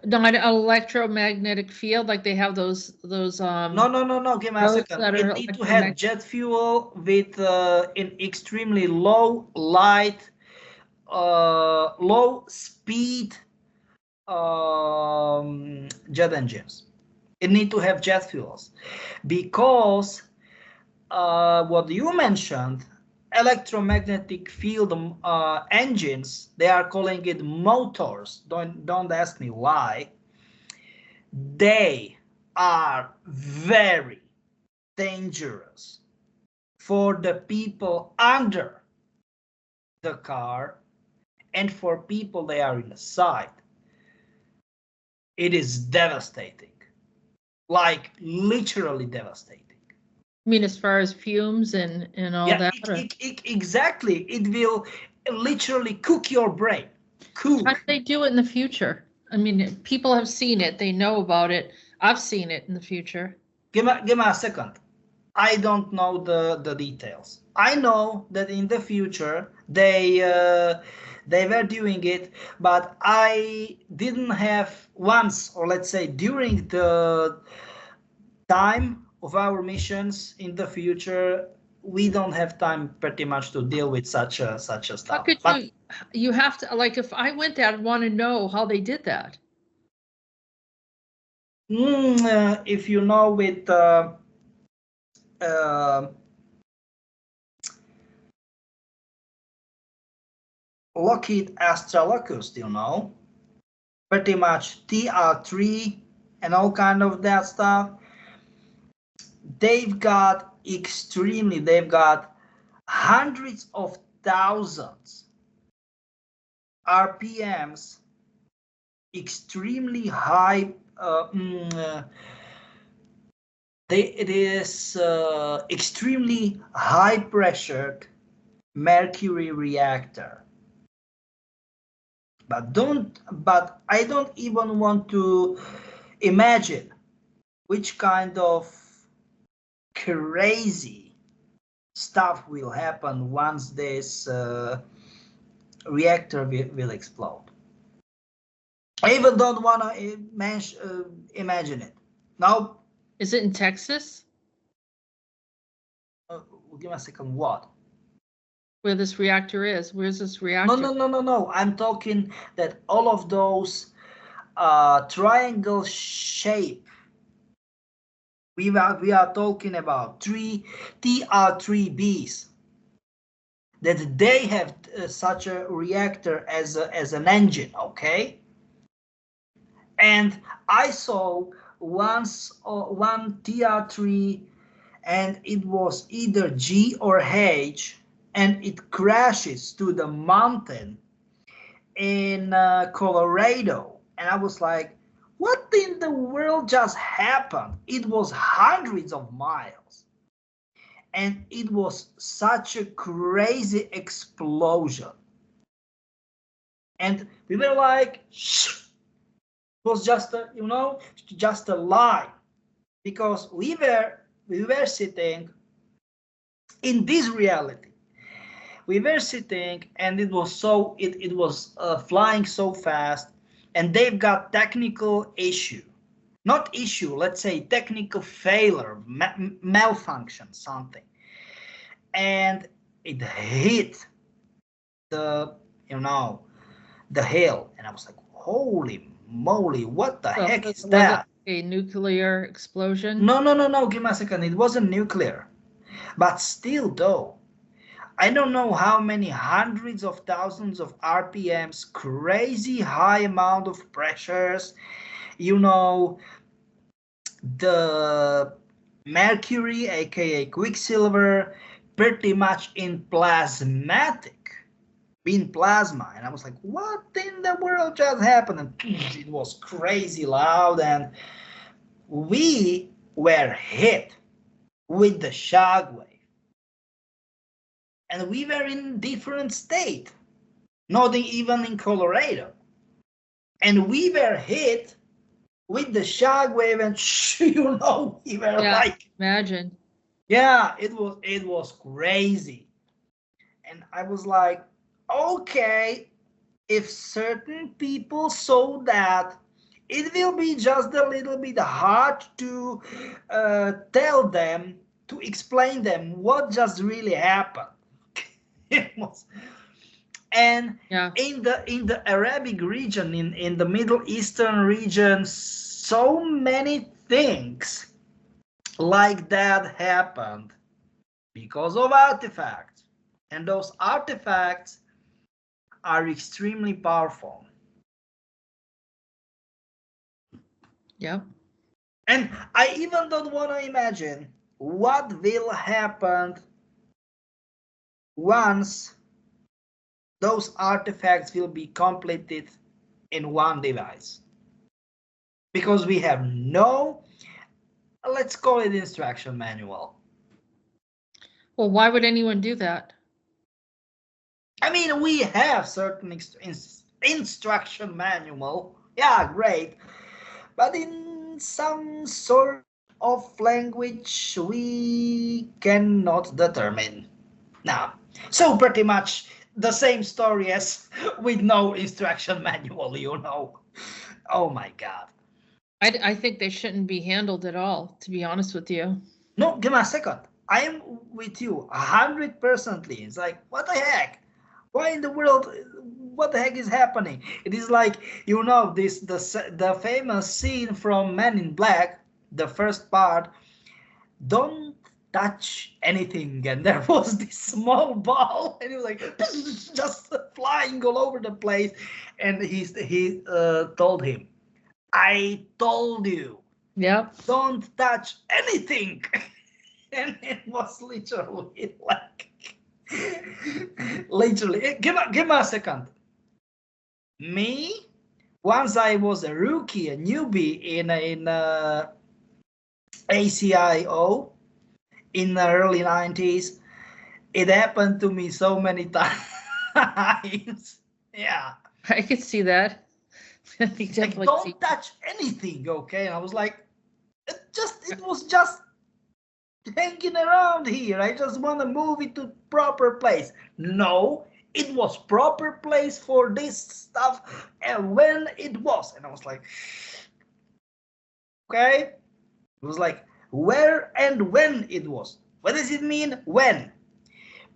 Not an electromagnetic field like they have those No. Give me a second. It needs to have jet fuel with an extremely low light, low speed jet engines. It need to have jet fuels because what you mentioned, electromagnetic field engines, they are calling it motors. Don't ask me why. They are very dangerous for the people under the car and for people they are inside. It is devastating, like literally devastating. I mean, as far as fumes and all that? Exactly. It will literally cook your brain. Cook. How do they do it in the future? I mean, people have seen it. They know about it. I've seen it in the future. Give me a second. I don't know the details. I know that in the future they were doing it, but I didn't have once, or let's say during the time of our missions in the future, we don't have time pretty much to deal with such a stuff. How could you have to, like, if I went there, I'd want to know how they did that. If you know with Lockheed Astrolocust, pretty much TR3 and all kind of that stuff. They've got hundreds of thousands RPMs, extremely high. It is extremely high pressured mercury reactor. But I don't even want to imagine which kind of crazy stuff will happen once this reactor will explode. I even don't want to imagine it. No. Is it in Texas? Give me a second. What? Where this reactor is? Where's this reactor? No. I'm talking that all of those triangle shape. We are talking about TR3Bs. That they have such a reactor as an engine, okay? And I saw once one TR3, and it was either G or H, and it crashes to the mountain in Colorado. And I was like, what in the world just happened? It was hundreds of miles. And it was such a crazy explosion. And we were like, shh. It was just a, just a lie. Because we were sitting in this reality. We were sitting and it was flying so fast, and they've got technical issue. Not issue, let's say technical failure, malfunction, something. And it hit the hill. And I was like, holy moly, what the heck is that? A nuclear explosion? No, give me a second. It wasn't nuclear. But still though, I don't know how many hundreds of thousands of RPMs, crazy high amount of pressures, the mercury, aka quicksilver, pretty much in plasma. And I was like, what in the world just happened? And it was crazy loud, and we were hit with the shockwave. And we were in different state, not even in Colorado. And we were hit with the shockwave, and we were like, imagine. Yeah, it was crazy. And I was like, okay, if certain people saw that, it will be just a little bit hard to tell them, to explain them what just really happened. And in the Arabic region, in the Middle Eastern region, so many things like that happened because of artifacts, and those artifacts are extremely powerful. Yeah. And I even don't want to imagine what will happen once those artifacts will be completed in one device. Because we have no, let's call it instruction manual. Well, why would anyone do that? I mean, we have certain instruction manual. Yeah, great. But in some sort of language, we cannot determine. Now, so pretty much the same story as with no instruction manual, Oh my God. I think they shouldn't be handled at all, to be honest with you. No, give me a second. I am with you 100%. It's like, what the heck? Why in the world? What the heck is happening? It is like, the famous scene from Men in Black, the first part. Don't touch anything, and there was this small ball, and it was like just flying all over the place, and he told him, I told you, don't touch anything. And it was literally like, give me a second. Me, once I was a rookie, a newbie in ACIO in the early 90s, it happened to me so many times. Yeah. I could see that. Like, don't touch anything, okay? And I was like, it was just hanging around here. I just want to move it to proper place. No, it was proper place for this stuff, and when it was. And I was like, okay. It was like, where and when it was. What does it mean, when?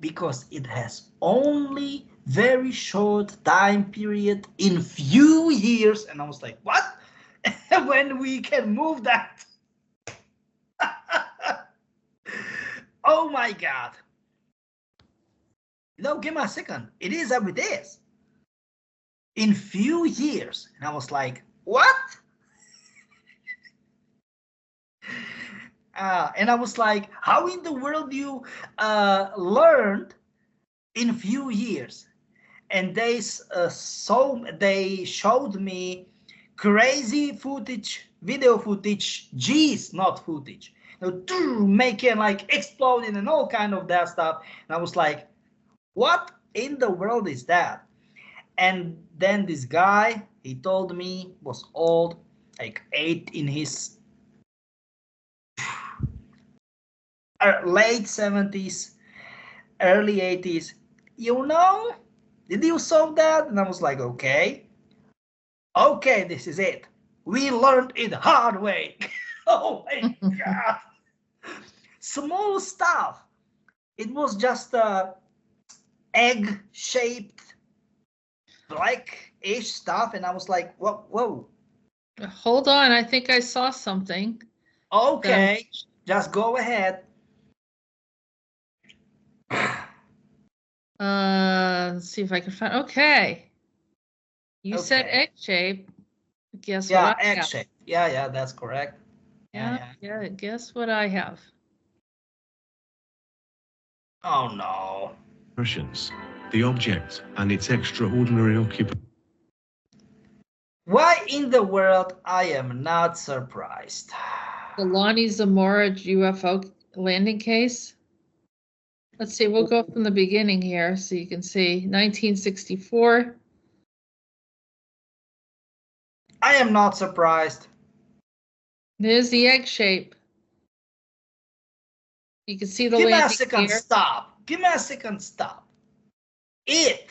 Because it has only very short time period in few years. And I was like, what? When we can move that? Oh my God. No, give me a second. It is how it is. In few years. And I was like, what? And I was like, how in the world you learned in few years. And they showed me crazy footage, video footage, G's, not footage, making like exploding and all kind of that stuff. And I was like, what in the world is that? And then this guy, he told me, was old, like in his late 70s, early 80s. Did you saw that? And I was like, okay, this is it. We learned it the hard way. Oh my God. Small stuff. It was just a egg-shaped, black-ish stuff. And I was like, whoa. Hold on, I think I saw something. Okay, just go ahead. Let's see if I can find. Okay, you said Okay. egg shape. Guess Yeah, what I egg have? shape. Yeah, that's correct. Yeah. Guess what I have? Oh no. Russians, the object and its extraordinary occupation. Why in the world I am not surprised? The Lonnie Zamora UFO landing case. Let's see, we'll go from the beginning here so you can see 1964. I am not surprised. There's the egg shape. You can see the Give me a landing second gear. stop. Give me a second stop. It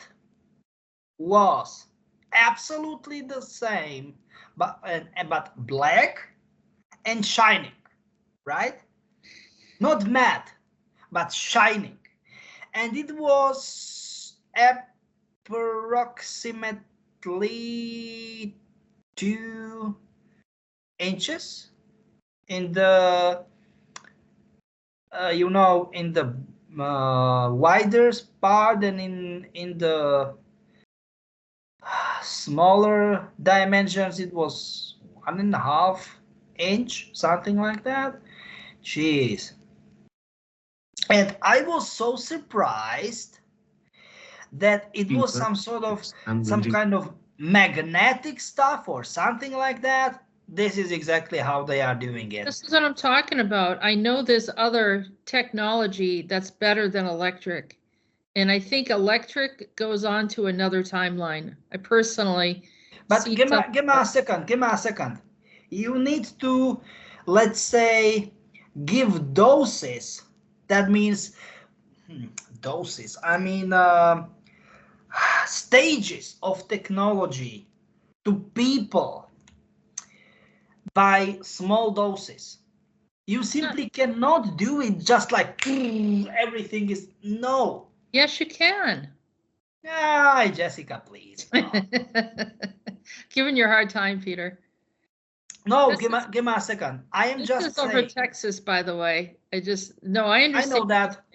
was absolutely the same, but black and shining, right? Not matte, but shining. And it was approximately 2 inches in the in the wider part, and in the smaller dimensions it was 1.5 inch, something like that. Jeez. And I was so surprised that it was some kind of magnetic stuff or something like that. This is exactly how they are doing it. This is what I'm talking about. I know there's other technology that's better than electric. And I think electric goes on to another timeline. I personally. But give me a second. You need to, let's say, give doses. That means doses. I mean stages of technology to people by small doses. You simply cannot do it just like everything is. No. Yes, you can. Ah, Jessica, please. No. Giving you a hard time, Peter. No, give me a second. I am just This is over Texas, by the way. I understand.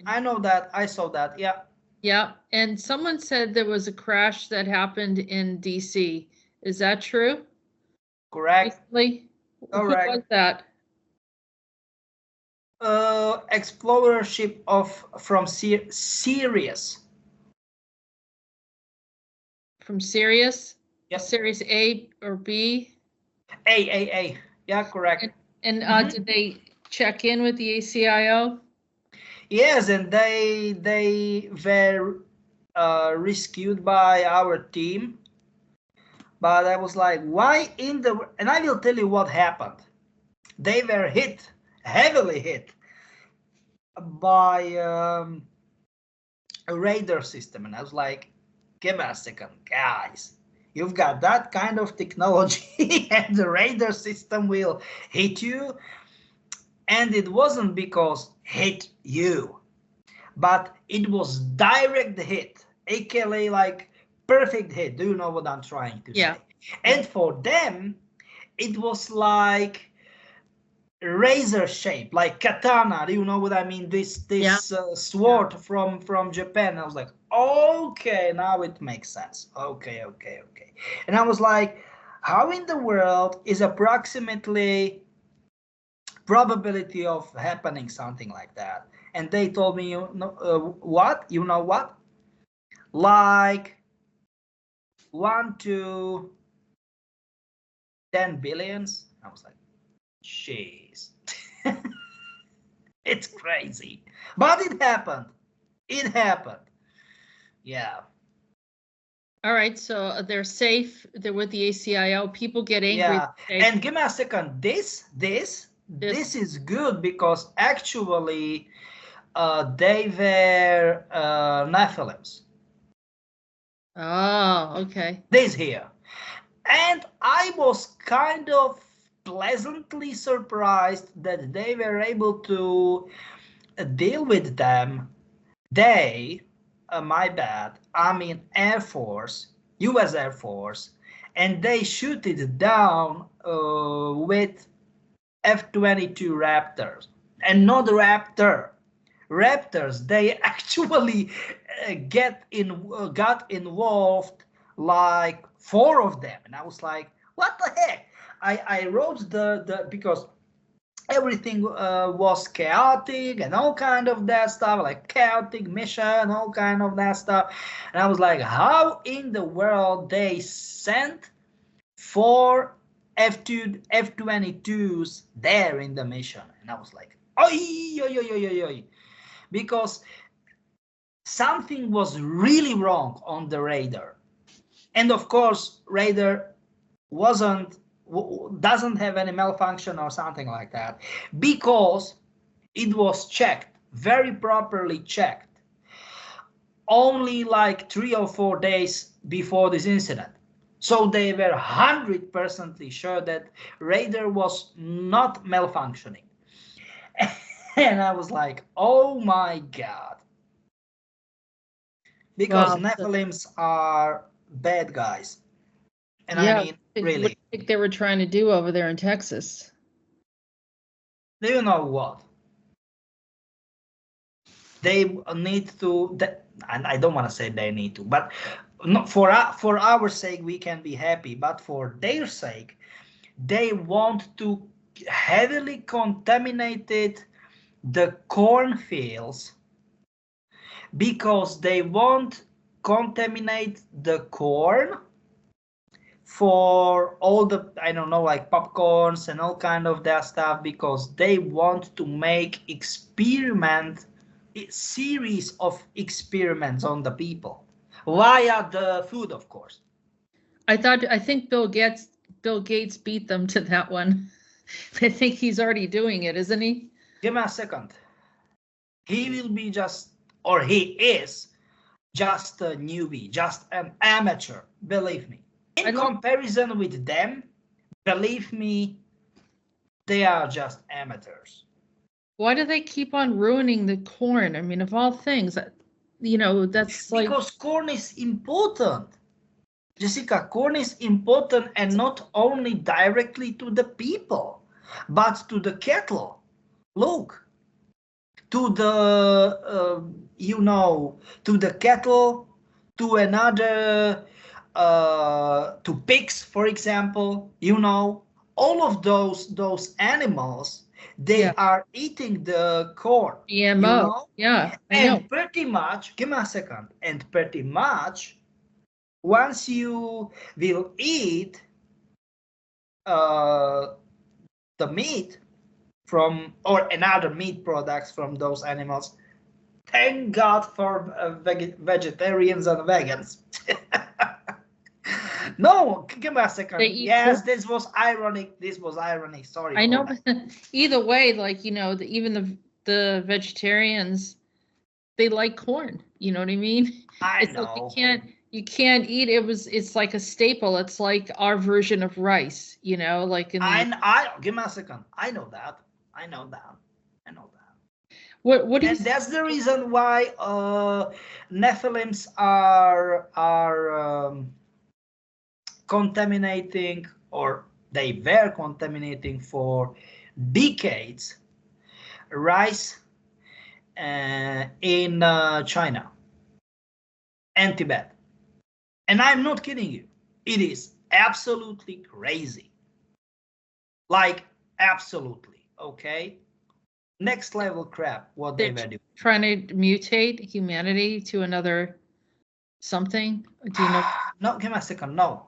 I know that. I saw that. Yeah. Yeah, and someone said there was a crash that happened in DC. Is that true? Correct. Recently? Correct. Who was that? Explorer ship from Sirius. From Sirius? Yep. Series A or B? A. Yeah, correct. And did they check in with the ACIO? Yes, and they were rescued by our team. But I was like, why in the... And I will tell you what happened. They were heavily hit by a radar system. And I was like, give me a second, guys. You've got that kind of technology and the radar system will hit you. And it wasn't because hit you, but it was direct hit, aka like perfect hit. Do you know what I'm trying to say? And for them, it was like razor shape, like katana. Do you know what I mean? This sword from Japan. I was like, okay, now it makes sense. Okay. And I was like, how in the world is approximately probability of happening something like that? And they told me, what? You know what? like 1 to 10 billions. I was like, jeez. It's crazy. But it happened. It happened. Yeah. All right, so they're safe. They're with the ACIO. People get angry. Yeah. And give me a second. This is good because actually they were Nephilims. Oh, okay. This here. And I was kind of pleasantly surprised that they were able to deal with them. They, my bad, I mean Air Force, US Air Force, and they shoot it down with F-22 Raptors. And not Raptor. Raptors, they actually got involved like 4 of them. And I was like, what the heck? I wrote the because everything was chaotic and all kind of that stuff, like chaotic mission, all kind of that stuff. And I was like, how in the world they sent 4 F-22s there in the mission? And I was like, oi, oi, oi, oi, oi, oi. Because something was really wrong on the radar. And of course, radar doesn't have any malfunction or something like that, because it was checked, very properly checked, only like 3 or 4 days before this incident. So they were 100% sure that radar was not malfunctioning. And I was like, oh my God. Because Wow. Nephilims are bad guys. And Yeah, I mean, what do really. you think they were trying to do over there in Texas? Do you know what? They need to, and I don't want to say they need to, but not for our sake, we can be happy, but for their sake, they want to heavily contaminate the cornfields, because they won't contaminate the corn for all the, I don't know, like popcorns and all kind of that stuff, because they want to make series of experiments on the people via the food, of course. I think Bill Gates beat them to that one. I think he's already doing it, isn't he? Give me a second. He will be he is just a newbie, just an amateur, believe me. In comparison with them, believe me, they are just amateurs. Why do they keep on ruining the corn? I mean, of all things, that's like... Because corn is important. Jessica, corn is important, and not only directly to the people, but to the cattle. Look, to the, to the cattle, to another, to pigs, for example, all of those animals, they are eating the corn. GMO. Yeah, I know. And pretty much, give me a second, and pretty much, once you will eat the meat from, or another meat products from those animals, thank God for vegetarians and vegans. No, give me a second. Yes, this was ironic. Sorry. I know, but either way, like, even the vegetarians, they like corn. You know what I mean? I it's know. Like you can't eat it. It's like a staple. It's like our version of rice, like in the... give me a second. I know that. What do you... And that's the reason why Nephilims are contaminating, or they were contaminating for decades, rice in China and Tibet. And I'm not kidding you. It is absolutely crazy. Like, absolutely, okay? Next level crap, what they were doing. Trying to mutate humanity to another something? Do you know? No, give me a second. No,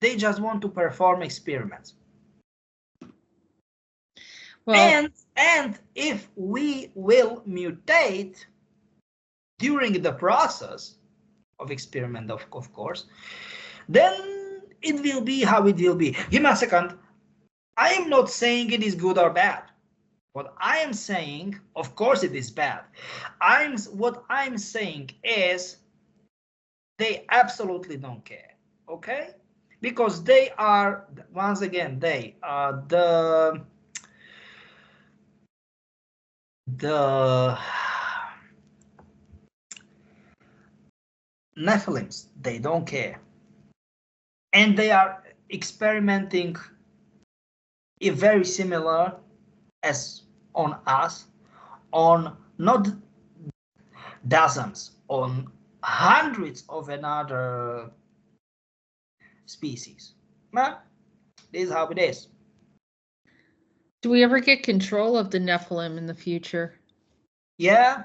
they just want to perform experiments. Well, And if we will mutate during the process of experiment, of course, then it will be how it will be. Give me a second. I am not saying it is good or bad. What I am saying, of course it is bad. What I'm saying is they absolutely don't care, okay? Because they are, once again, they are the Nephilims. They don't care. And they are experimenting very similar as on us, on not dozens, on hundreds of another species. Well, this is how it is. do we ever get control of the Nephilim in the future? Yeah,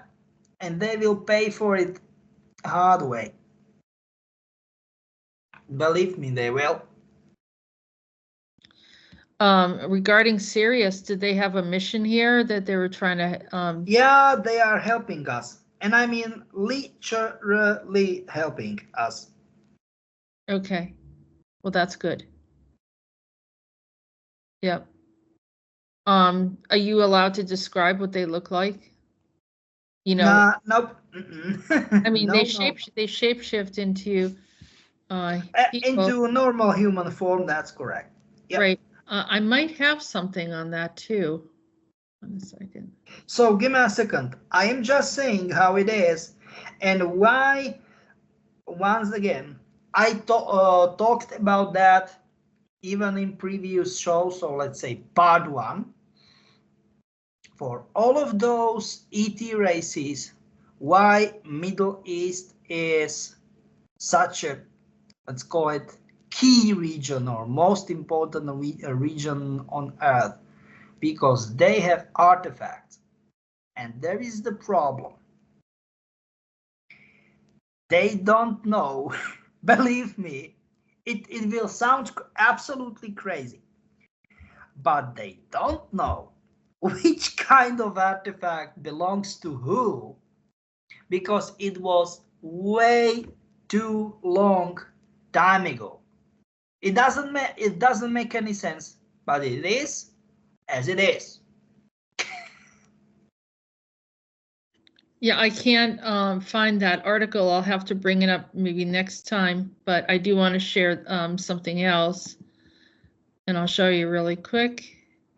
and they will pay for it hard way. Believe me, they will. Regarding Sirius, did they have a mission here that they were trying to? Yeah, they are helping us. And I mean literally helping us. Okay, well, that's good. Yep. Are you allowed to describe what they look like? You know, Nah, nope. I mean, No, they no. shapeshift into people, Into normal human form, that's correct. Yep. right? I might have something on that too. 1 second. So give me a second. I am just saying how it is and why. Once again, I talked about that even in previous shows, so let's say part 1. For all of those ET races, why Middle East is such a, let's call it, key region or most important region on Earth, because they have artifacts. And there is the problem. They don't know, believe me, it will sound absolutely crazy, but they don't know which kind of artifact belongs to who, because it was way too long time ago. It doesn't make any sense, but it is as it is. Yeah, I can't find that article. I'll have to bring it up maybe next time, but I do want to share something else, and I'll show you really quick.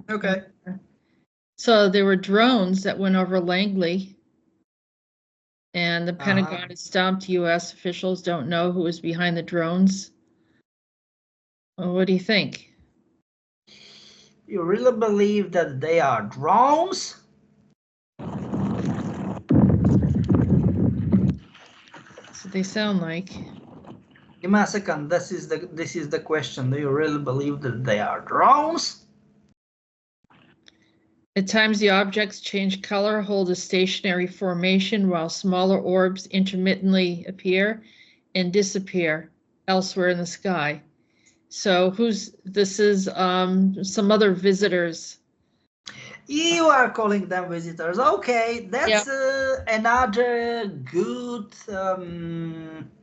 Okay. So there were drones that went over Langley, and the Pentagon has stumped. U.S. officials don't know who was behind the drones. Well, what do you think? You really believe that they are drones? That's what they sound like. Give me a second. This is the question. Do you really believe that they are drones? At times, the objects change color, hold a stationary formation, while smaller orbs intermittently appear and disappear elsewhere in the sky. So this is some other visitors. You are calling them visitors. Okay, that's another good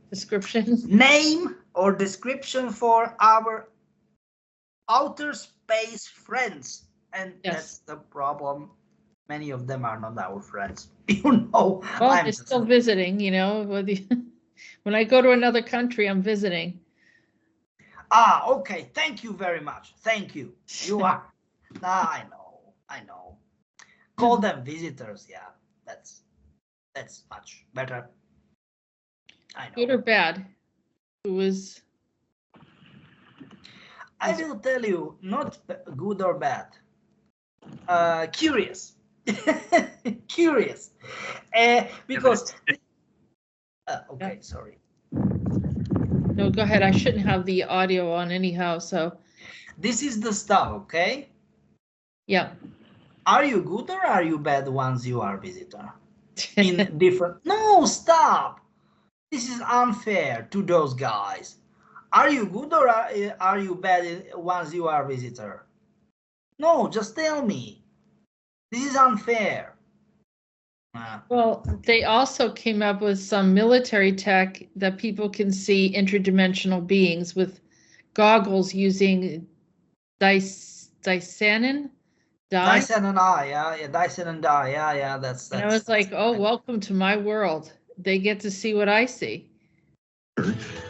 Description. name or description for our outer space friends. And that's the problem. Many of them are not our friends. You know. Well, they're still visiting, you know. When I go to another country, I'm visiting. Ah, okay. Thank you very much. Thank you. You are. I know. Call them visitors. Yeah, that's much better. I know. Good or bad? Who was? I will tell you, not good or bad. Curious. Curious. Because. Okay, sorry. No, go ahead. I shouldn't have the audio on anyhow, so. This is the stuff, okay? Yeah. Are you good or are you bad once you are visitor? In different. No, stop. This is unfair to those guys. Are you good or are you bad once you are a visitor? No, just tell me. This is unfair. Well, they also came up with some military tech that people can see interdimensional beings with goggles using Dyson dye. Dyson and I, yeah, Dyson and I, yeah, that's. And I was like, oh, welcome to my world. They get to see what I see.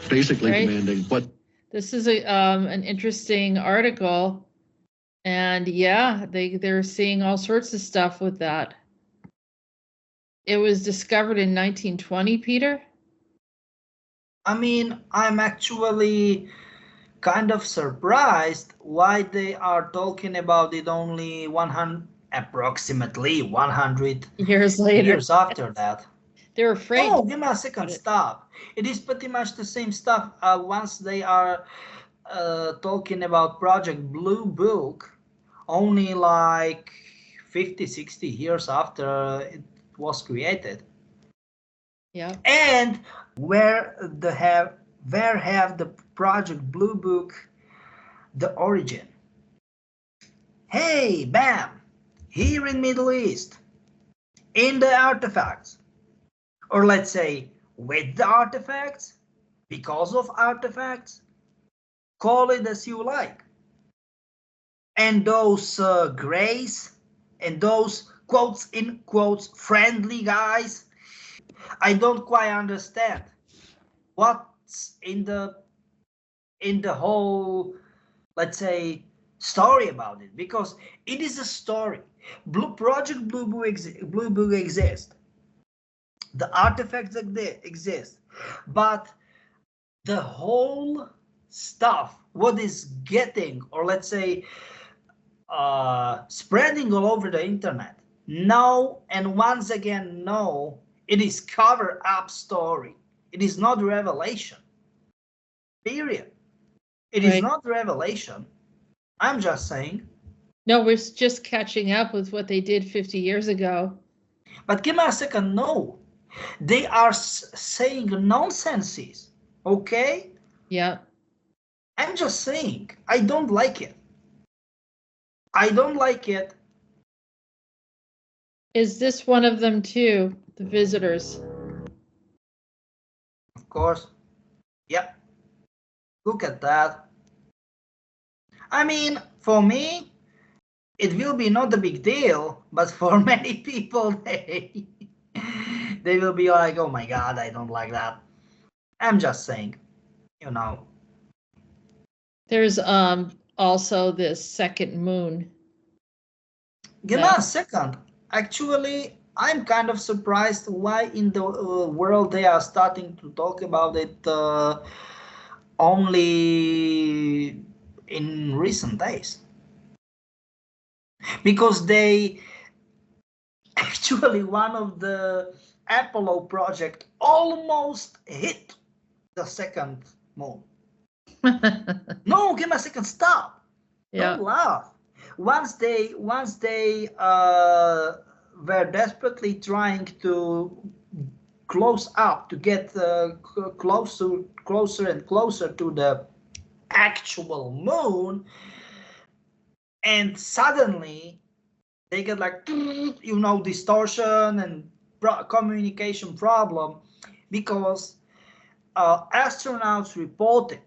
Basically Right? demanding what This is an interesting article, and yeah, they're seeing all sorts of stuff with that. It was discovered in 1920, Peter. I mean, I'm actually kind of surprised why they are talking about it only approximately 100 Years later. years after that. They're afraid. Oh, give me a second, stop. It is pretty much the same stuff once they are talking about Project Blue Book, only like 50, 60 years after it was created. Yeah. And where have the Project Blue Book the origin? Hey, bam, here in Middle East, in the artifacts, or let's say with the artifacts, because of artifacts, call it as you like. And those grays and those quotes in quotes friendly guys, I don't quite understand what's in the whole, let's say, story about it, because it is a story. Project Blue Book exists, the artifacts exist, but the whole stuff, what is getting, or let's say spreading all over the internet, no, and once again, no, it is cover up story. It is not revelation, period. It is not revelation. I'm just saying. No, we're just catching up with what they did 50 years ago. But give me a second, no. They are saying nonsenses, okay? Yeah. I'm just saying, I don't like it. I don't like it. Is this one of them too, the visitors? Of course. Yep. Look at that. I mean, for me, it will be not a big deal, but for many people, they will be like, oh my God, I don't like that. I'm just saying, you know. There's also this second moon. Give me a second. Actually, I'm kind of surprised why in the world they are starting to talk about it only in recent days. Because they actually, one of the Apollo project almost hit the second moon. No, give me a second, stop. Yeah. Don't laugh. Once they were desperately trying to close up, to get closer and closer to the actual moon, and suddenly they get like, you know, distortion and communication problem, because astronauts reported,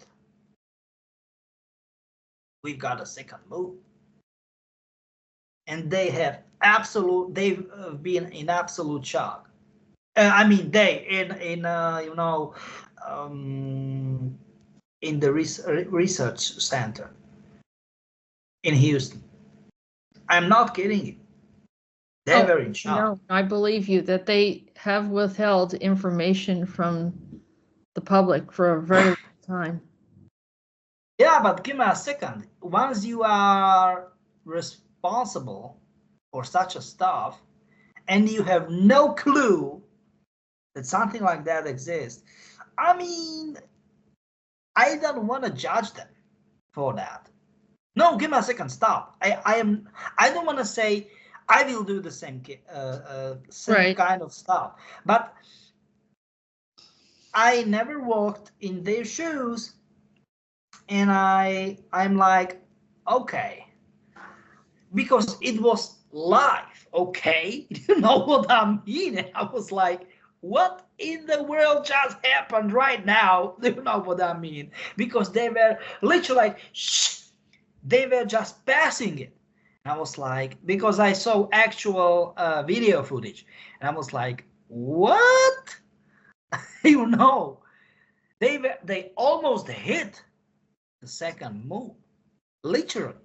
we've got a second moon. And they've been in absolute shock. I mean, in the research center in Houston. I'm not kidding you. They were in shock. No, I believe you that they have withheld information from the public for a very long time. Yeah, but give me a second. Once you are responsible for such a stuff and you have no clue that something like that exists, I mean, I don't want to judge them for that. No, give me a second, stop. I don't want to say I will do the same kind of stuff, but I never walked in their shoes, and I'm like, okay, because it was live, okay? You know what I mean? And I was like, what in the world just happened right now? Do you know what I mean? Because they were literally like, shh, they were just passing it. And I was like, because I saw actual video footage, and I was like, what? You know, they almost hit the second moon, literally.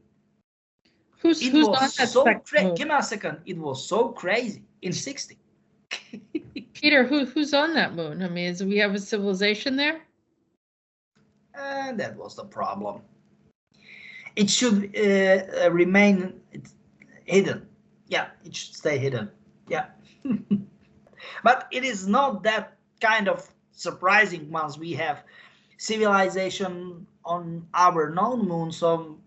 Who's It on was that so second crazy. moon? Give me a second. It was so crazy in 60. Peter, who's on that moon? I mean, we have a civilization there? And that was the problem. It should remain hidden. Yeah, it should stay hidden. Yeah. But it is not that kind of surprising once we have civilization on our known moon. So,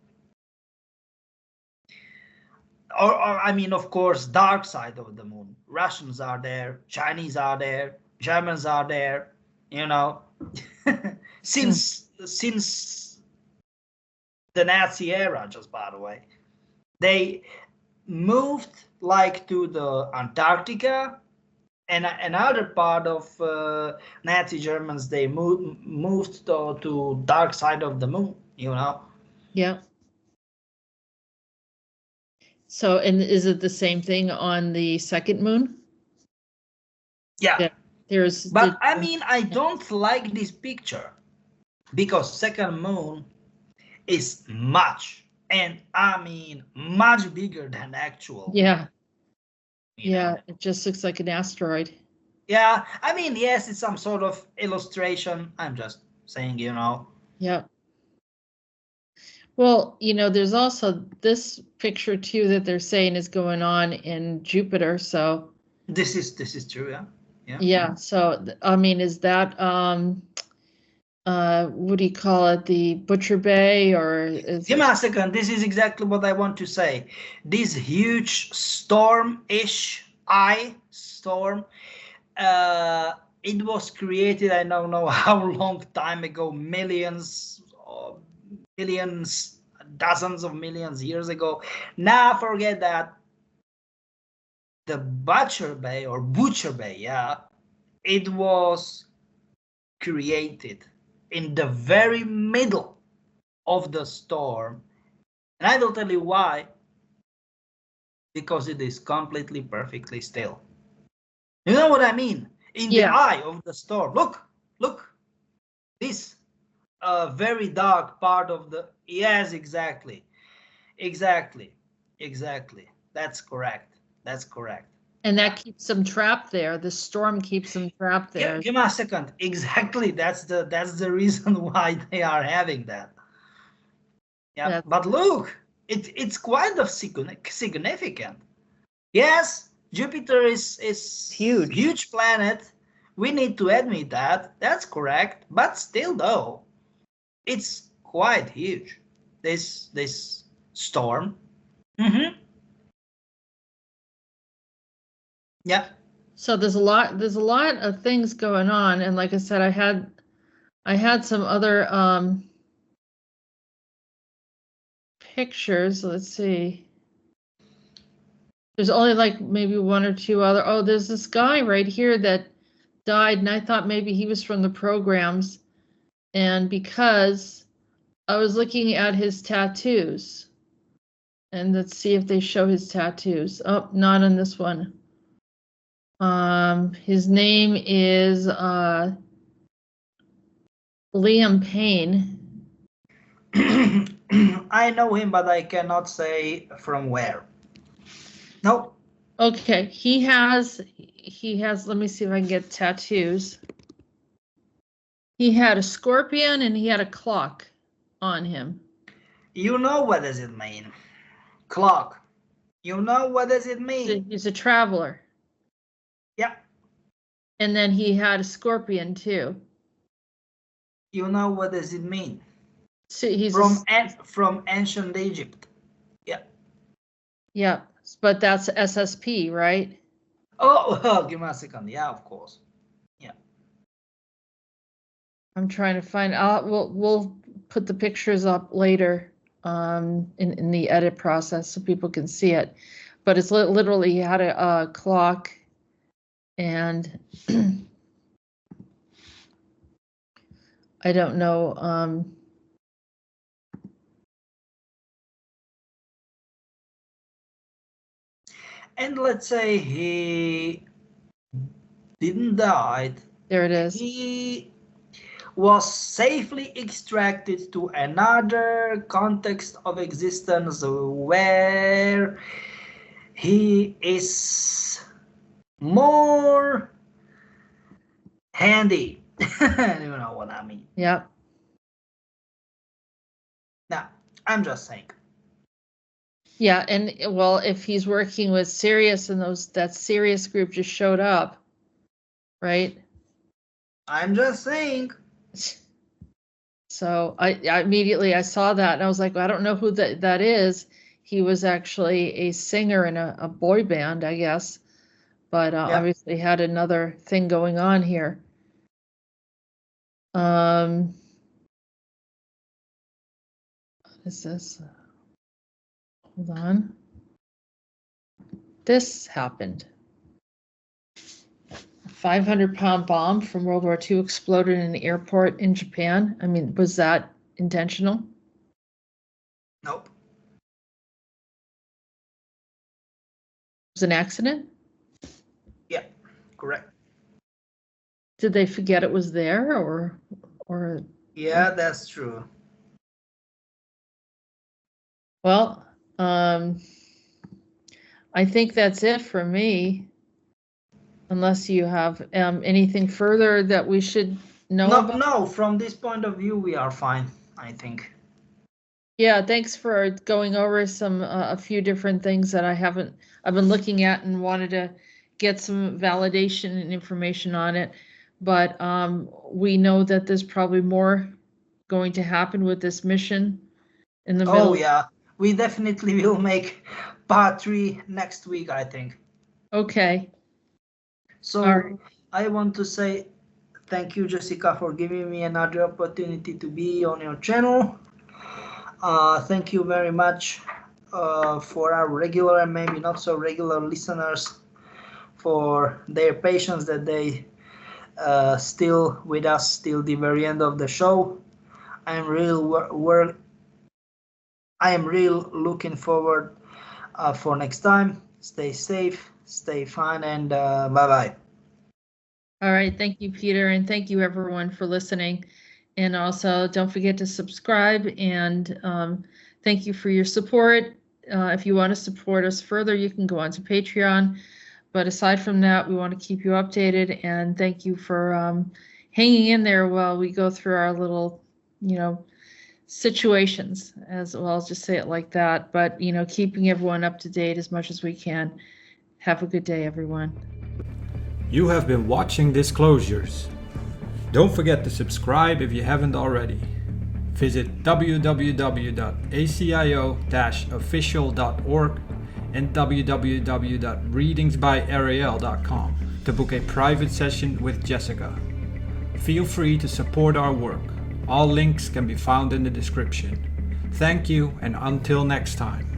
or I mean, of course, dark side of the moon. Russians are there, Chinese are there, Germans are there. You know, since the Nazi era, just by the way, they moved like to the Antarctica, and another part of Nazi Germans, they moved to dark side of the moon, you know. Yeah. So, and is it the same thing on the second moon? Yeah. Yeah. But I mean, I don't like this picture because second moon is much, and I mean much bigger than actual. Yeah. You Yeah, know? it just looks like an asteroid. Yeah, I mean, yes, it's some sort of illustration. I'm just saying, you know. Yeah. Well, there's also this picture too that they're saying is going on in Jupiter. So This is true, yeah. yeah. So I mean, is that what do you call it? The Butcher Bay, or is Give me a second. This is exactly what I want to say. This huge storm-ish storm, it was created, I don't know how long time ago, millions, dozens of millions years ago. Now forget that. The Butcher Bay, yeah, it was created in the very middle of the storm. And I will tell you why. Because it is completely perfectly still. You know what I mean? In the eye of the storm. Look. This very dark part of the... Yes, exactly. That's correct. And that keeps them trapped there. The storm keeps them trapped there. Give me a second. Exactly. That's the reason why they are having that. Yeah. But look, it's quite of significant. Yes, Jupiter is huge planet. We need to admit that. That's correct. But still, though, it's quite huge. This storm. Yeah. So there's a lot of things going on, and like I said, I had some other pictures. Let's see. There's only like maybe one or two other. Oh, there's this guy right here that died, and I thought maybe he was from the programs. And because I was looking at his tattoos, and let's see if they show his tattoos. Oh, not on this one. His name is Liam Payne. I know him, but I cannot say from where. No. Okay, he has, let me see if I can get tattoos. He had a scorpion and he had a clock on him. You know what does it mean? Clock. You know what does it mean? He's a traveler. Yeah. And then he had a scorpion too. You know what does it mean? So he's from ancient Egypt. Yeah. Yeah, but that's SSP, right? Oh, well, give me a second. Yeah, of course. Yeah. I'm trying to find out. We'll put the pictures up later in the edit process so people can see it. But it's literally he had a clock and I don't know. And let's say he didn't die. There it is. He was safely extracted to another context of existence where he is more handy. You know what I mean? Yep. Now, I'm just saying. Yeah, and well, if he's working with Sirius and that Sirius group just showed up, right? I'm just saying. So I immediately I saw that and I was like, well, I don't know who that is. He was actually a singer in a boy band, I guess, but obviously had another thing going on here. What is this? Hold on. This happened. A 500-pound bomb from World War II exploded in an airport in Japan. I mean, was that intentional? Nope. It was an accident? Yeah, correct. Did they forget it was there or Yeah, that's true. Well, I think that's it for me. Unless you have anything further that we should know about. No, from this point of view, we are fine, I think. Yeah, thanks for going over a few different things that I've been looking at and wanted to get some validation and information on it. But we know that there's probably more going to happen with this mission in the middle. Oh yeah, we definitely will make part 3 next week, I think. Okay. So right. I want to say thank you, Jessica, for giving me another opportunity to be on your channel. Thank you very much for our regular and maybe not so regular listeners for their patience that they still with us till the very end of the show. I am real looking forward for next time. Stay safe, stay fine, and bye-bye. All right. Thank you, Peter. And thank you, everyone, for listening. And also, don't forget to subscribe. And thank you for your support. If you want to support us further, you can go on to Patreon. But aside from that, we want to keep you updated. And thank you for hanging in there while we go through our little, situations, as well. I'll just say it like that. But, keeping everyone up to date as much as we can. Have a good day, everyone. You have been watching Disclosures. Don't forget to subscribe if you haven't already. Visit www.acio-official.org and www.readingsbyarael.com to book a private session with Jessica. Feel free to support our work. All links can be found in the description. Thank you, and until next time.